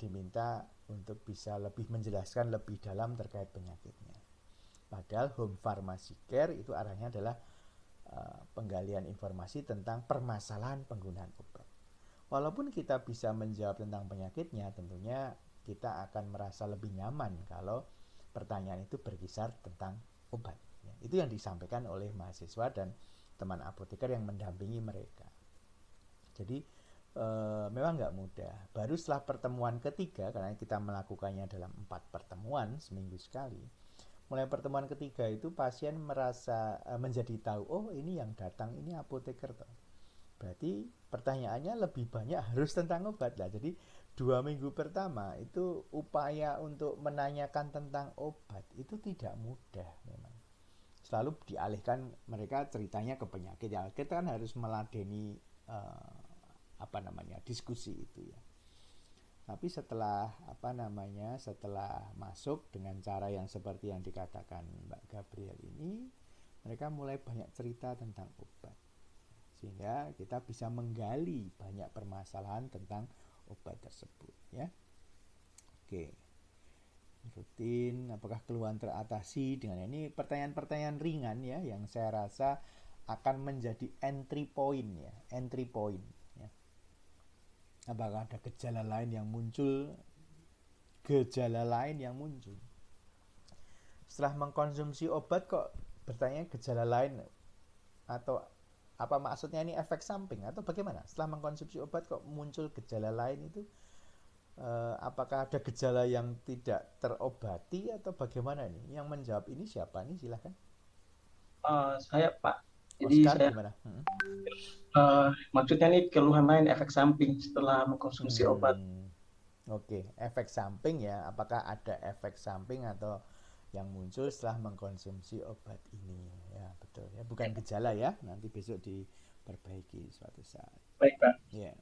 diminta untuk bisa lebih menjelaskan lebih dalam terkait penyakitnya. Padahal home pharmacy care itu arahnya adalah penggalian informasi tentang permasalahan penggunaan obat. Walaupun kita bisa menjawab tentang penyakitnya, tentunya kita akan merasa lebih nyaman kalau pertanyaan itu berkisar tentang obat. Ya, itu yang disampaikan oleh mahasiswa dan teman apoteker yang mendampingi mereka. Jadi memang nggak mudah. Baru setelah pertemuan ketiga, karena kita melakukannya dalam 4 pertemuan seminggu sekali, mulai pertemuan ketiga itu pasien merasa menjadi tahu, oh ini yang datang ini apoteker toh. Berarti pertanyaannya lebih banyak harus tentang obat lah. Jadi 2 minggu pertama itu upaya untuk menanyakan tentang obat itu tidak mudah memang. Selalu dialihkan mereka ceritanya ke penyakit. Ya kita kan harus meladeni diskusi itu ya. Tapi setelah setelah masuk dengan cara yang seperti yang dikatakan Mbak Gabriel ini, mereka mulai banyak cerita tentang obat, sehingga kita bisa menggali banyak permasalahan tentang obat tersebut ya. Oke, rutin, apakah keluhan teratasi dengan ini, pertanyaan-pertanyaan ringan ya, yang saya rasa akan menjadi entry point ya. Apakah ada gejala lain yang muncul gejala lain yang muncul. Setelah mengkonsumsi obat kok bertanya gejala lain, atau apa maksudnya ini efek samping atau bagaimana? Setelah mengkonsumsi obat kok muncul gejala lain itu, apakah ada gejala yang tidak terobati atau bagaimana nih? Yang menjawab ini siapa nih? Silahkan. Saya Pak. Jadi Oscar saya gimana? maksudnya nih keluhan lain efek samping setelah mengkonsumsi obat. Oke, efek samping ya. Apakah ada efek samping atau yang muncul setelah mengkonsumsi obat ini? Ya betul ya, bukan gejala ya. Nanti besok diperbaiki suatu saat. Baik Pak. Ya.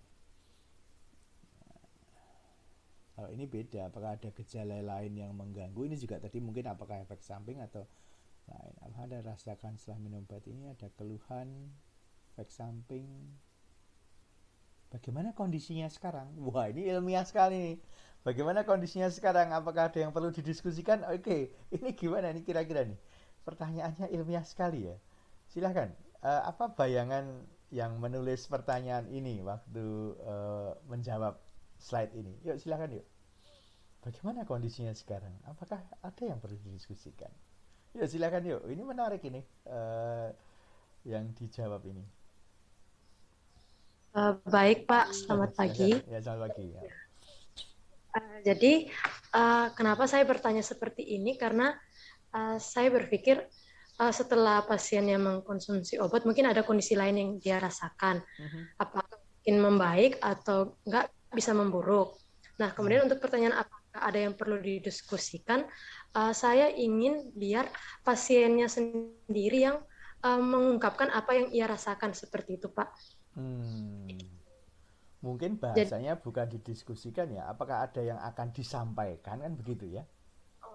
Kalau ini beda, apakah ada gejala lain yang mengganggu? Ini juga tadi mungkin apakah efek samping atau lain. Apa Anda rasakan setelah minum obat ini ada keluhan, efek samping? Bagaimana kondisinya sekarang? Wah, ini ilmiah sekali nih. Bagaimana kondisinya sekarang? Apakah ada yang perlu didiskusikan? Oke, ini gimana nih kira-kira nih? Pertanyaannya ilmiah sekali ya. Silahkan, apa bayangan yang menulis pertanyaan ini waktu menjawab slide ini? Yuk silahkan yuk. Bagaimana kondisinya sekarang? Apakah ada yang perlu didiskusikan? Yuk silahkan yuk. Ini menarik ini yang dijawab ini. Baik Pak, selamat pagi. Ya, selamat pagi. Ya. Jadi kenapa saya bertanya seperti ini? Karena saya berpikir setelah pasien yang mengkonsumsi obat mungkin ada kondisi lain yang dia rasakan. Apakah mungkin membaik atau enggak bisa memburuk. Nah, kemudian untuk pertanyaan apakah ada yang perlu didiskusikan, saya ingin biar pasiennya sendiri yang mengungkapkan apa yang ia rasakan seperti itu, Pak. Mungkin bahasanya bukan didiskusikan ya. Apakah ada yang akan disampaikan kan begitu ya?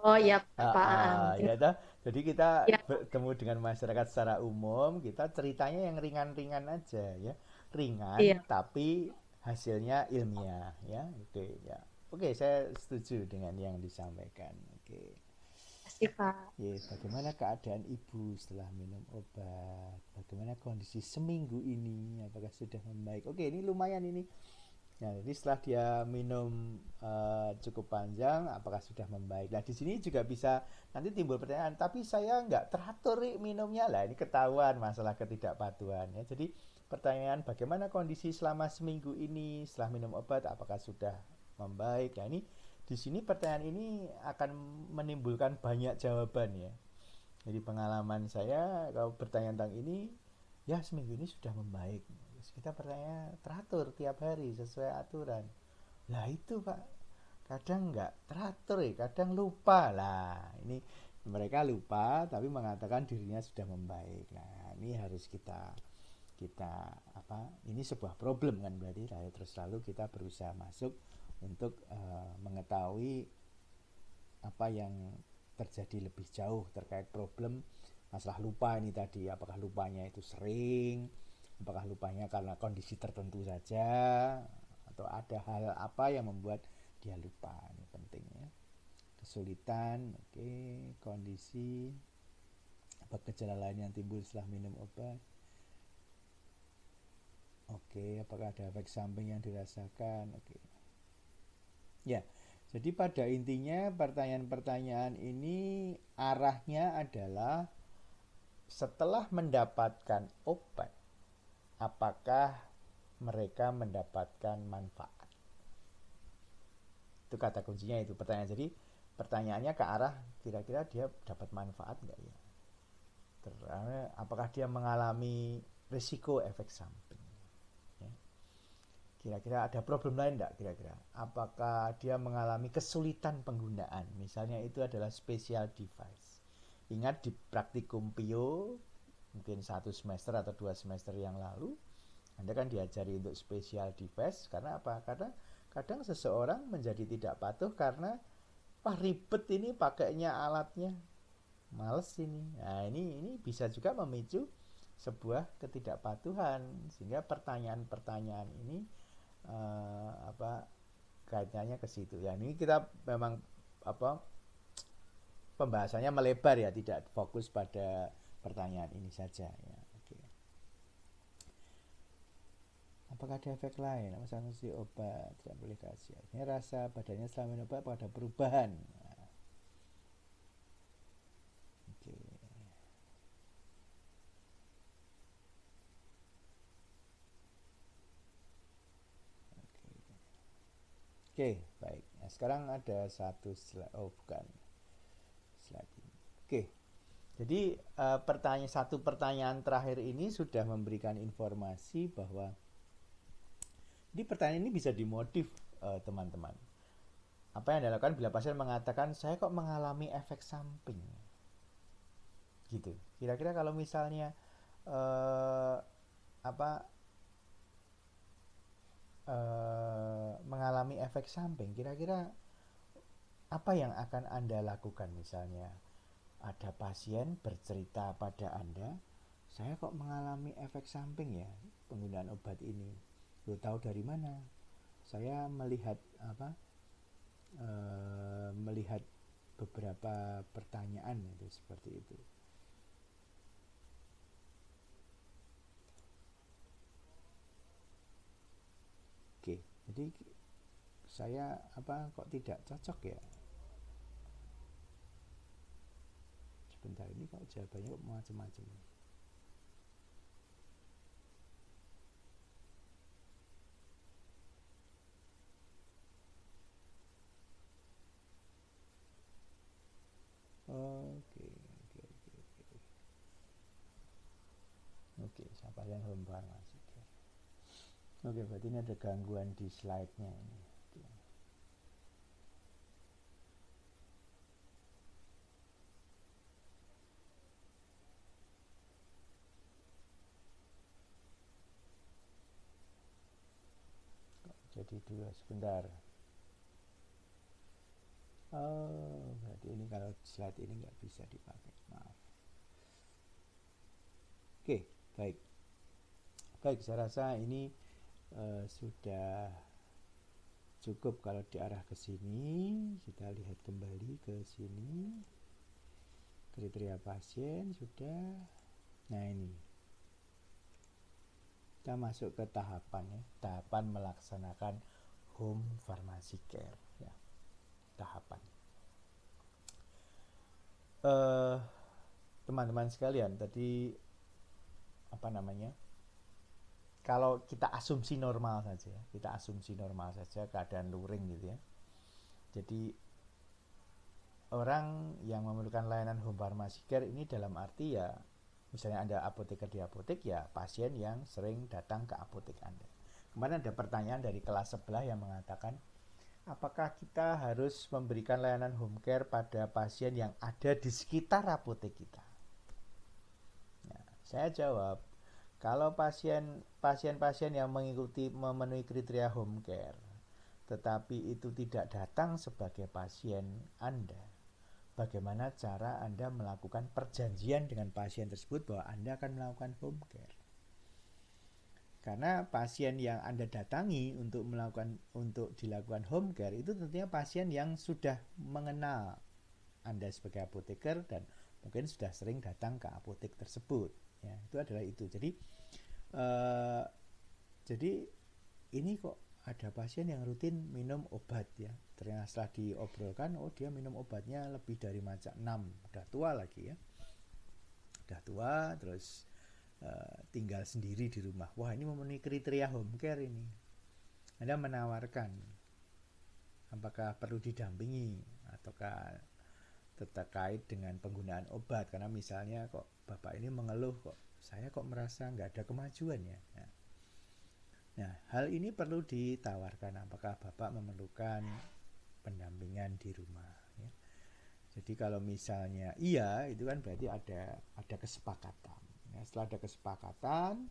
Oh iya Pak. Ya, jadi kita bertemu dengan masyarakat secara umum, kita ceritanya yang ringan-ringan aja ya, ringan tapi hasilnya ilmiah ya. Oke, saya setuju dengan yang disampaikan. Oke. Pak. Bagaimana keadaan ibu setelah minum obat? Bagaimana kondisi seminggu ini? Apakah sudah membaik? Oke, ini lumayan ini. Nah, jadi setelah dia minum cukup panjang, apakah sudah membaik? Nah, di sini juga bisa nanti timbul pertanyaan. Tapi saya nggak teratur minumnya lah. Ini ketahuan masalah ketidakpatuhan ya. Jadi pertanyaan bagaimana kondisi selama seminggu ini setelah minum obat? Apakah sudah membaik? Nah, ini di sini pertanyaan ini akan menimbulkan banyak jawaban ya. Jadi pengalaman saya kalau bertanya tentang ini, ya seminggu ini sudah membaik. Terus kita bertanya teratur tiap hari sesuai aturan. Lah itu Pak, kadang nggak teratur ya, kadang lupa lah. Ini mereka lupa tapi mengatakan dirinya sudah membaik. Nah ini harus kita ini sebuah problem kan berarti. Terus lalu kita berusaha masuk untuk mengetahui apa yang terjadi lebih jauh terkait problem masalah lupa ini tadi. Apakah lupanya itu sering, apakah lupanya karena kondisi tertentu saja, atau ada hal apa yang membuat dia lupa. Ini penting ya. Kesulitan, kondisi apa gejala lain yang timbul setelah minum obat. Apakah ada efek samping yang dirasakan? Ya, jadi pada intinya pertanyaan-pertanyaan ini arahnya adalah setelah mendapatkan obat, apakah mereka mendapatkan manfaat? Itu kata kuncinya itu pertanyaan. Jadi pertanyaannya ke arah kira-kira dia dapat manfaat nggak ya? Apakah dia mengalami risiko efek samping? Kira-kira ada problem lain enggak kira-kira? Apakah dia mengalami kesulitan penggunaan? Misalnya itu adalah special device. Ingat di praktikum PIO, mungkin 1 semester atau 2 semester yang lalu, Anda kan diajari untuk special device. Karena apa? Karena kadang seseorang menjadi tidak patuh karena ribet ini pakainya alatnya. Males ini. Nah ini bisa juga memicu sebuah ketidakpatuhan. Sehingga pertanyaan-pertanyaan ini kaitannya ke situ ya. Ini kita memang pembahasannya melebar ya, tidak fokus pada pertanyaan ini saja ya. apakah ada efek lain? Konsumsi obat tidak boleh kasih. Ini rasa badannya setelah minum obat apakah ada perubahan? Nah, oke. Oke, baik. Nah, sekarang ada satu slide. Oh, bukan. Slide ini. Oke. Jadi satu pertanyaan terakhir ini sudah memberikan informasi bahwa di pertanyaan ini bisa dimodif, teman-teman. Apa yang dilakukan bila pasien mengatakan saya kok mengalami efek samping, gitu. Kira-kira kalau misalnya mengalami efek samping, kira-kira apa yang akan Anda lakukan? Misalnya ada pasien bercerita pada Anda, saya kok mengalami efek samping ya penggunaan obat ini. Lo tahu dari mana? Saya melihat melihat beberapa pertanyaan itu seperti itu. Oke, jadi saya kok tidak cocok ya? Sebentar, ini kok jawabannya kok macam-macam. Oke, siapa yang home pharmacy care. Oke, berarti ini ada gangguan di slide-nya ini. Jadi dua sebentar. Oh, berarti ini kalau slide ini nggak bisa dipakai, maaf. Oke, baik. Baik, saya rasa ini sudah cukup kalau diarah ke sini. Kita lihat kembali ke sini. Kriteria pasien sudah. Nah, ini. Kita masuk ke tahapan ya, tahapan melaksanakan home pharmacy care ya. Tahapan. Teman-teman sekalian, tadi kalau kita asumsi normal saja, keadaan luring gitu ya. Jadi orang yang memerlukan layanan home pharmacy care ini dalam arti ya, misalnya ada apoteker di apotek, ya pasien yang sering datang ke apotek Anda. Kemarin ada pertanyaan dari kelas sebelah yang mengatakan, apakah kita harus memberikan layanan home care pada pasien yang ada di sekitar apotek kita? Nah, saya jawab, kalau pasien-pasien yang memenuhi kriteria home care, tetapi itu tidak datang sebagai pasien Anda, bagaimana cara Anda melakukan perjanjian dengan pasien tersebut bahwa Anda akan melakukan home care? Karena pasien yang Anda datangi untuk dilakukan home care itu tentunya pasien yang sudah mengenal Anda sebagai apoteker dan mungkin sudah sering datang ke apotek tersebut. Ya, itu adalah itu. Jadi ini kok ada pasien yang rutin minum obat ya. Ternyata setelah diobrolkan, oh dia minum obatnya lebih dari macam 6, udah tua lagi ya. Udah tua terus tinggal sendiri di rumah. Wah, ini memenuhi kriteria home care ini. Anda menawarkan apakah perlu didampingi ataukah terkait dengan penggunaan obat, karena misalnya kok bapak ini mengeluh kok saya kok merasa nggak ada kemajuan ya. Nah, hal ini perlu ditawarkan, apakah bapak memerlukan pendampingan di rumah ya. Jadi kalau misalnya iya, itu kan berarti ada kesepakatan ya. Setelah ada kesepakatan,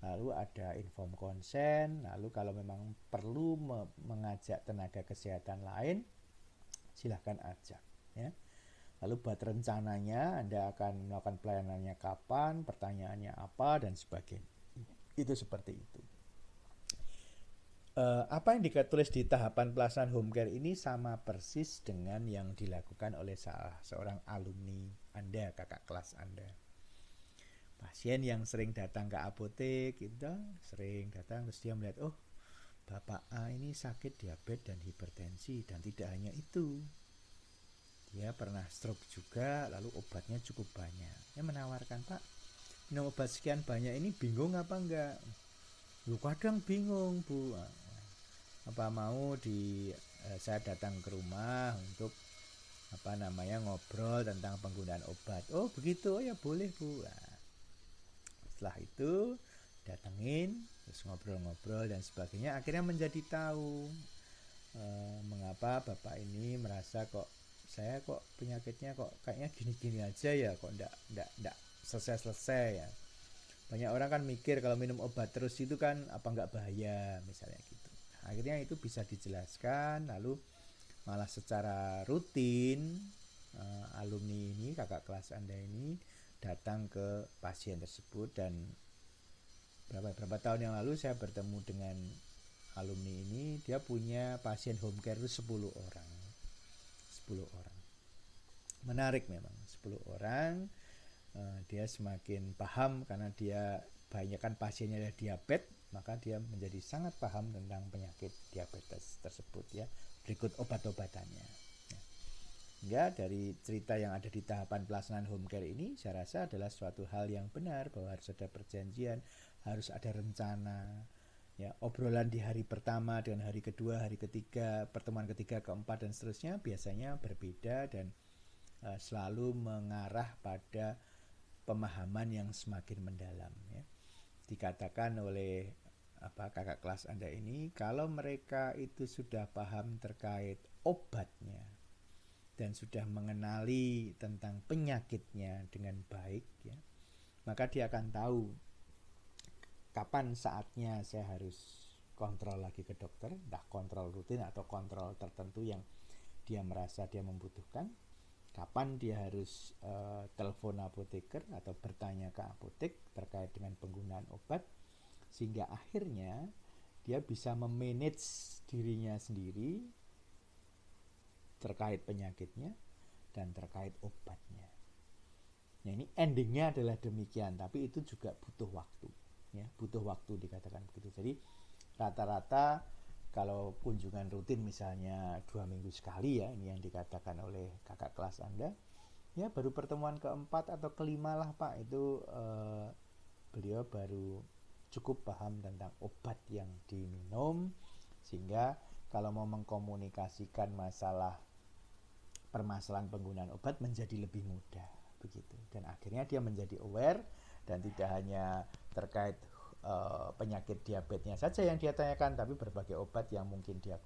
lalu ada inform consent, lalu kalau memang perlu mengajak tenaga kesehatan lain, silahkan ajak ya. Lalu buat rencananya, Anda akan melakukan pelayanannya kapan, pertanyaannya apa, dan sebagainya. Itu seperti itu. Apa yang ditulis di tahapan pelaksanaan home care ini sama persis dengan yang dilakukan oleh salah seorang alumni Anda, kakak kelas Anda. Pasien yang sering datang ke apotek itu sering datang terus dia melihat, oh Bapak A ini sakit diabetes dan hipertensi, dan tidak hanya itu, dia pernah stroke juga, lalu obatnya cukup banyak. Dia menawarkan, Pak, minum obat sekian banyak ini bingung apa enggak? Lu kadang bingung, Bu. Apa mau saya datang ke rumah untuk ngobrol tentang penggunaan obat? Oh begitu, oh ya boleh, Bu. Nah, setelah itu datengin, terus ngobrol-ngobrol dan sebagainya, akhirnya menjadi tahu mengapa Bapak ini merasa saya kok penyakitnya kok kayaknya gini-gini aja ya, kok enggak selesai-selesai ya. Banyak orang kan mikir kalau minum obat terus itu kan apa enggak bahaya misalnya gitu. Akhirnya itu bisa dijelaskan, lalu malah secara rutin alumni ini, kakak kelas Anda ini datang ke pasien tersebut. Dan berapa tahun yang lalu saya bertemu dengan alumni ini, dia punya pasien home care itu 10 orang. Menarik memang, 10 orang. Dia semakin paham karena dia banyak kan pasiennya ada diabetes, maka dia menjadi sangat paham tentang penyakit diabetes tersebut ya. Berikut obat-obatannya. Hingga dari cerita yang ada di tahapan pelaksanaan home care ini, saya rasa adalah suatu hal yang benar bahwa harus ada perjanjian, harus ada rencana. Ya, obrolan di hari pertama dengan hari kedua, hari ketiga, pertemuan ketiga, keempat dan seterusnya biasanya berbeda dan selalu mengarah pada pemahaman yang semakin mendalam ya. Dikatakan oleh kakak kelas Anda ini, kalau mereka itu sudah paham terkait obatnya dan sudah mengenali tentang penyakitnya dengan baik ya, maka dia akan tahu kapan saatnya saya harus kontrol lagi ke dokter, entah kontrol rutin atau kontrol tertentu yang dia merasa dia membutuhkan. Kapan dia harus telepon apoteker atau bertanya ke apotek terkait dengan penggunaan obat, sehingga akhirnya dia bisa memanage dirinya sendiri terkait penyakitnya dan terkait obatnya. Nah, ini endingnya adalah demikian, tapi itu juga butuh waktu ya, butuh waktu dikatakan begitu. Jadi rata-rata kalau kunjungan rutin misalnya 2 minggu sekali ya, ini yang dikatakan oleh kakak kelas Anda, ya baru pertemuan keempat atau kelima lah Pak, itu beliau baru cukup paham tentang obat yang diminum, sehingga kalau mau mengkomunikasikan permasalahan penggunaan obat menjadi lebih mudah begitu. Dan akhirnya dia menjadi aware dan tidak hanya terkait penyakit diabetesnya saja yang dia tanyakan, tapi berbagai obat yang mungkin dia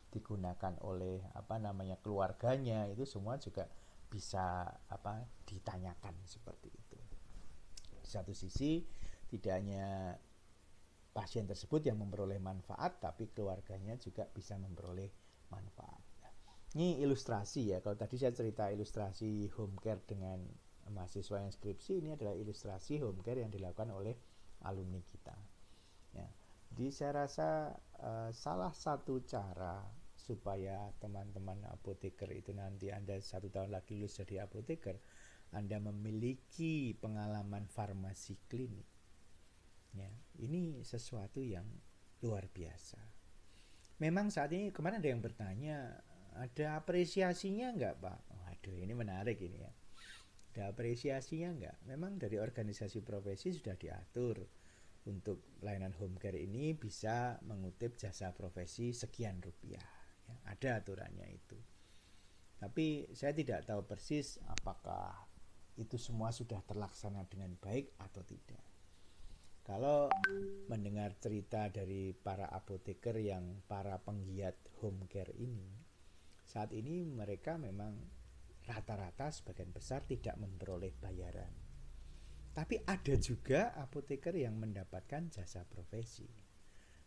digunakan oleh keluarganya, itu semua juga bisa ditanyakan seperti itu. Di satu sisi tidak hanya pasien tersebut yang memperoleh manfaat, tapi keluarganya juga bisa memperoleh manfaat. Ini ilustrasi ya, kalau tadi saya cerita ilustrasi home care dengan mahasiswa yang skripsi, ini adalah ilustrasi home care yang dilakukan oleh alumni kita ya. Jadi saya rasa salah satu cara supaya teman-teman apoteker itu nanti Anda 1 tahun lagi lulus jadi apoteker, Anda memiliki pengalaman farmasi klinik ya, ini sesuatu yang luar biasa. Memang saat ini kemarin ada yang bertanya, ada apresiasinya enggak Pak? Waduh, ini menarik ini ya. Ada apresiasinya enggak? Memang dari organisasi profesi sudah diatur untuk layanan home care ini bisa mengutip jasa profesi sekian rupiah ya, ada aturannya itu. Tapi saya tidak tahu persis apakah itu semua sudah terlaksana dengan baik atau tidak. Kalau mendengar cerita dari para apoteker yang para penggiat home care ini, saat ini mereka memang rata-rata sebagian besar tidak memperoleh bayaran. Tapi ada juga apoteker yang mendapatkan jasa profesi,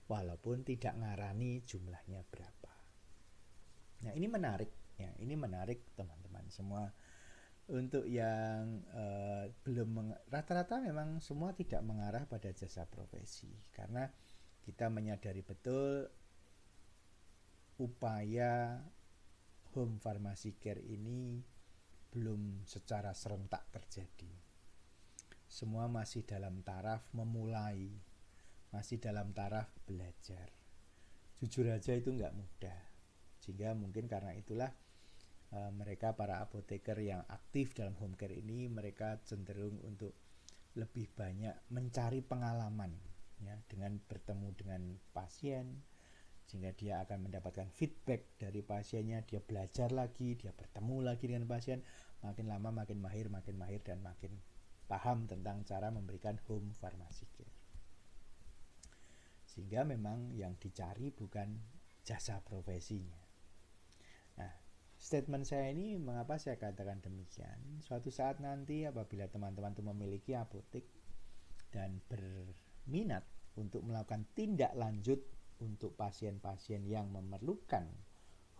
walaupun tidak ngarani jumlahnya berapa. Nah ini menarik ya, ini menarik teman-teman semua. Untuk yang rata-rata memang semua tidak mengarah pada jasa profesi, karena kita menyadari betul upaya home pharmacy care ini belum secara serentak terjadi. semua masih dalam taraf memulai, masih dalam taraf belajar. Jujur aja itu nggak mudah, sehingga mungkin karena itulah mereka para apoteker yang aktif dalam home care ini, mereka cenderung untuk lebih banyak mencari pengalaman ya, dengan bertemu dengan pasien, sehingga dia akan mendapatkan feedback dari pasiennya, dia belajar lagi, dia bertemu lagi dengan pasien, makin lama makin mahir dan makin paham tentang cara memberikan home pharmacy care. Sehingga memang yang dicari bukan jasa profesinya. Nah, statement saya ini mengapa saya katakan demikian? Suatu saat nanti apabila teman-teman itu memiliki apotek dan berminat untuk melakukan tindak lanjut untuk pasien-pasien yang memerlukan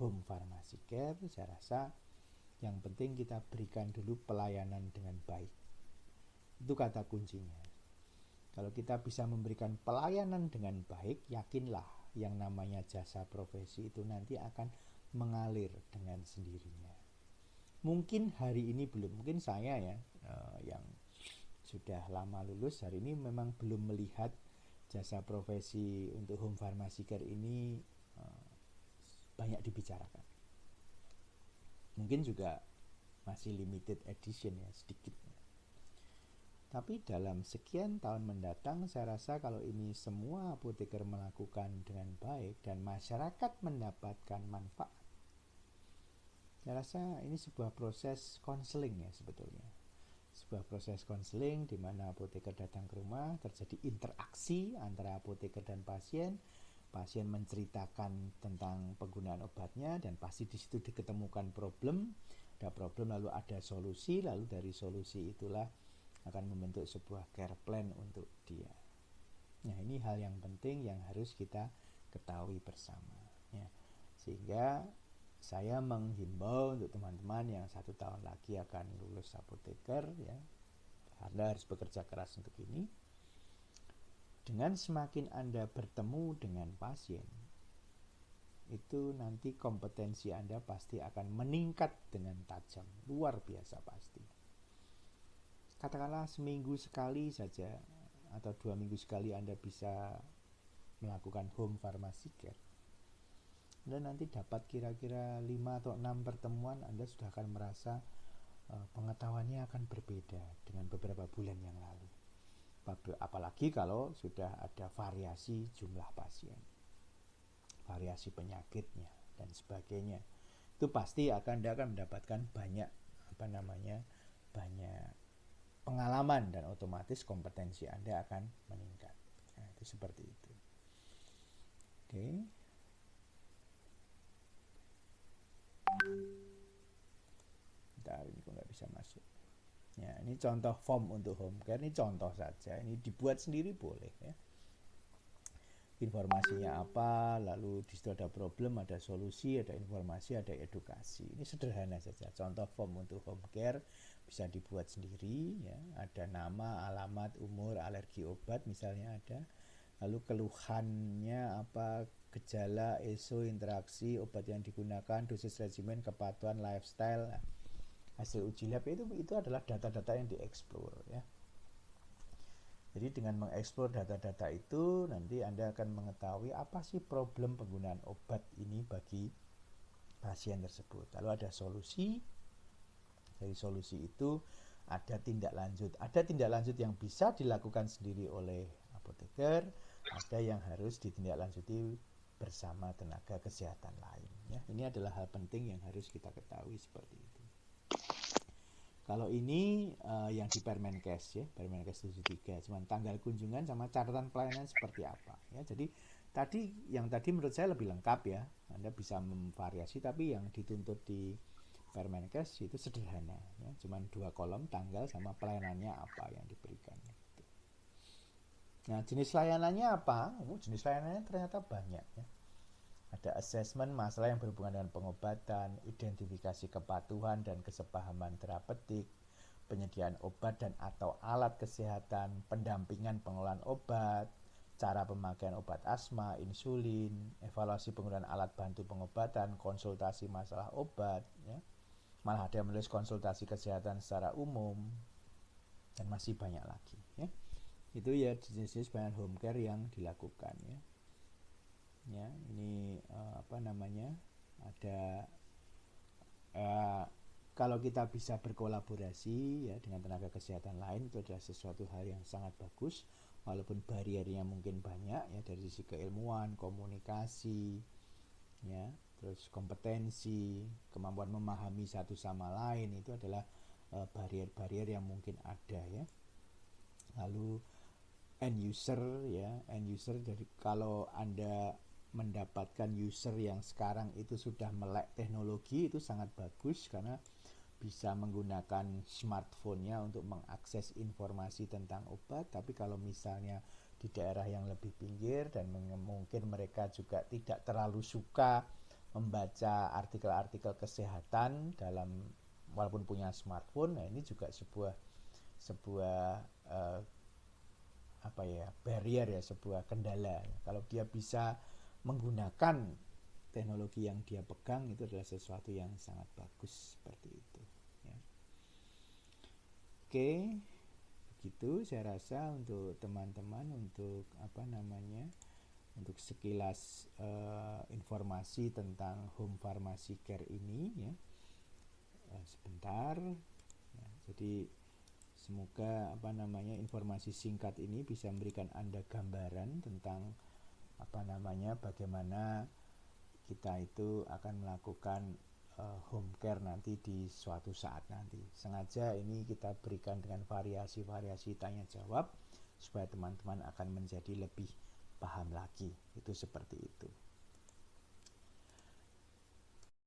home pharmacy care, saya rasa yang penting kita berikan dulu pelayanan dengan baik. Itu kata kuncinya. Kalau kita bisa memberikan pelayanan dengan baik, yakinlah yang namanya jasa profesi itu nanti akan mengalir dengan sendirinya. Mungkin hari ini belum, mungkin saya ya yang sudah lama lulus hari ini memang belum melihat jasa profesi untuk home pharmacy care ini banyak dibicarakan. Mungkin juga masih limited edition ya, sedikit. Tapi dalam sekian tahun mendatang, saya rasa kalau ini semua apoteker melakukan dengan baik dan masyarakat mendapatkan manfaat, saya rasa ini sebuah proses konseling ya sebetulnya. Sebuah proses konseling di mana apoteker datang ke rumah, terjadi interaksi antara apoteker dan pasien. Pasien menceritakan tentang penggunaan obatnya dan pasti di situ diketemukan problem. Ada problem lalu ada solusi, lalu dari solusi itulah akan membentuk sebuah care plan untuk dia. Nah, ini hal yang penting yang harus kita ketahui bersama ya. Sehingga saya menghimbau untuk teman-teman yang 1 tahun lagi akan lulus apoteker ya, Anda harus bekerja keras untuk ini. Dengan semakin Anda bertemu dengan pasien, itu nanti kompetensi Anda pasti akan meningkat dengan tajam, luar biasa pasti. Katakanlah seminggu sekali saja atau 2 minggu sekali Anda bisa melakukan home pharmacy care, Anda nanti dapat kira-kira 5 atau 6 pertemuan, Anda sudah akan merasa pengetahuannya akan berbeda dengan beberapa bulan yang lalu. Apalagi kalau sudah ada variasi jumlah pasien, variasi penyakitnya dan sebagainya. Itu pasti Anda akan mendapatkan banyak banyak pengalaman dan otomatis kompetensi Anda akan meningkat. Nah, itu seperti itu. Oke. Bentar, ini kok nggak bisa masuk. Ya, ini contoh form untuk home care, ini contoh saja. Ini dibuat sendiri boleh ya. Informasinya apa, lalu di situ ada problem, ada solusi, ada informasi, ada edukasi. Ini sederhana saja. Contoh form untuk home care bisa dibuat sendiri ya. Ada nama, alamat, umur, alergi obat misalnya ada. Lalu keluhannya apa, gejala, ESO, interaksi, obat yang digunakan, dosis regimen, kepatuhan, lifestyle. Nah, hasil uji lab itu adalah data-data yang dieksplor ya. Jadi dengan mengeksplor data-data itu nanti Anda akan mengetahui apa sih problem penggunaan obat ini bagi pasien tersebut. Lalu ada solusi. Dari solusi itu ada tindak lanjut. Ada tindak lanjut yang bisa dilakukan sendiri oleh apoteker, ada yang harus ditindaklanjuti bersama tenaga kesehatan lain ya. Ini adalah hal penting yang harus kita ketahui seperti itu. Kalau ini yang di Permenkes ya, Permenkes 73, cuman tanggal kunjungan sama catatan pelayanan seperti apa ya. Jadi yang tadi menurut saya lebih lengkap ya. Anda bisa memvariasi, tapi yang dituntut di Permenkes itu sederhana ya, cuman 2 kolom, tanggal sama pelayanannya apa yang diberikan. Nah, jenis layanannya apa? Jenis layanannya ternyata banyak ya. Ada assessment masalah yang berhubungan dengan pengobatan, identifikasi kepatuhan dan kesepahaman terapeutik, penyediaan obat dan atau alat kesehatan, pendampingan pengelolaan obat, cara pemakaian obat asma, insulin, evaluasi penggunaan alat bantu pengobatan, konsultasi masalah obat, ya. Malah ada yang menulis konsultasi kesehatan secara umum, dan masih banyak lagi ya. Itu ya jenis-jenis pelayanan home care yang dilakukan ya. Ya, ini ada kalau kita bisa berkolaborasi ya dengan tenaga kesehatan lain, itu adalah sesuatu hal yang sangat bagus, walaupun bariernya mungkin banyak ya, dari sisi keilmuan, komunikasi ya, terus kompetensi, kemampuan memahami satu sama lain, itu adalah barrier-barrier yang mungkin ada ya. Lalu end user, jadi kalau Anda mendapatkan user yang sekarang itu sudah melek teknologi, itu sangat bagus karena bisa menggunakan smartphone-nya untuk mengakses informasi tentang obat. Tapi kalau misalnya di daerah yang lebih pinggir dan mungkin mereka juga tidak terlalu suka membaca artikel-artikel kesehatan walaupun punya smartphone, nah ini juga sebuah barrier ya, sebuah kendala. Kalau dia bisa menggunakan teknologi yang dia pegang, itu adalah sesuatu yang sangat bagus seperti itu ya. Oke, begitu saya rasa untuk teman-teman, untuk untuk sekilas informasi tentang home pharmacy care ini ya. Sebentar ya, jadi semoga informasi singkat ini bisa memberikan Anda gambaran tentang bagaimana kita itu akan melakukan home care nanti di suatu saat nanti. Sengaja ini kita berikan dengan variasi-variasi tanya jawab supaya teman-teman akan menjadi lebih paham lagi. Itu seperti itu.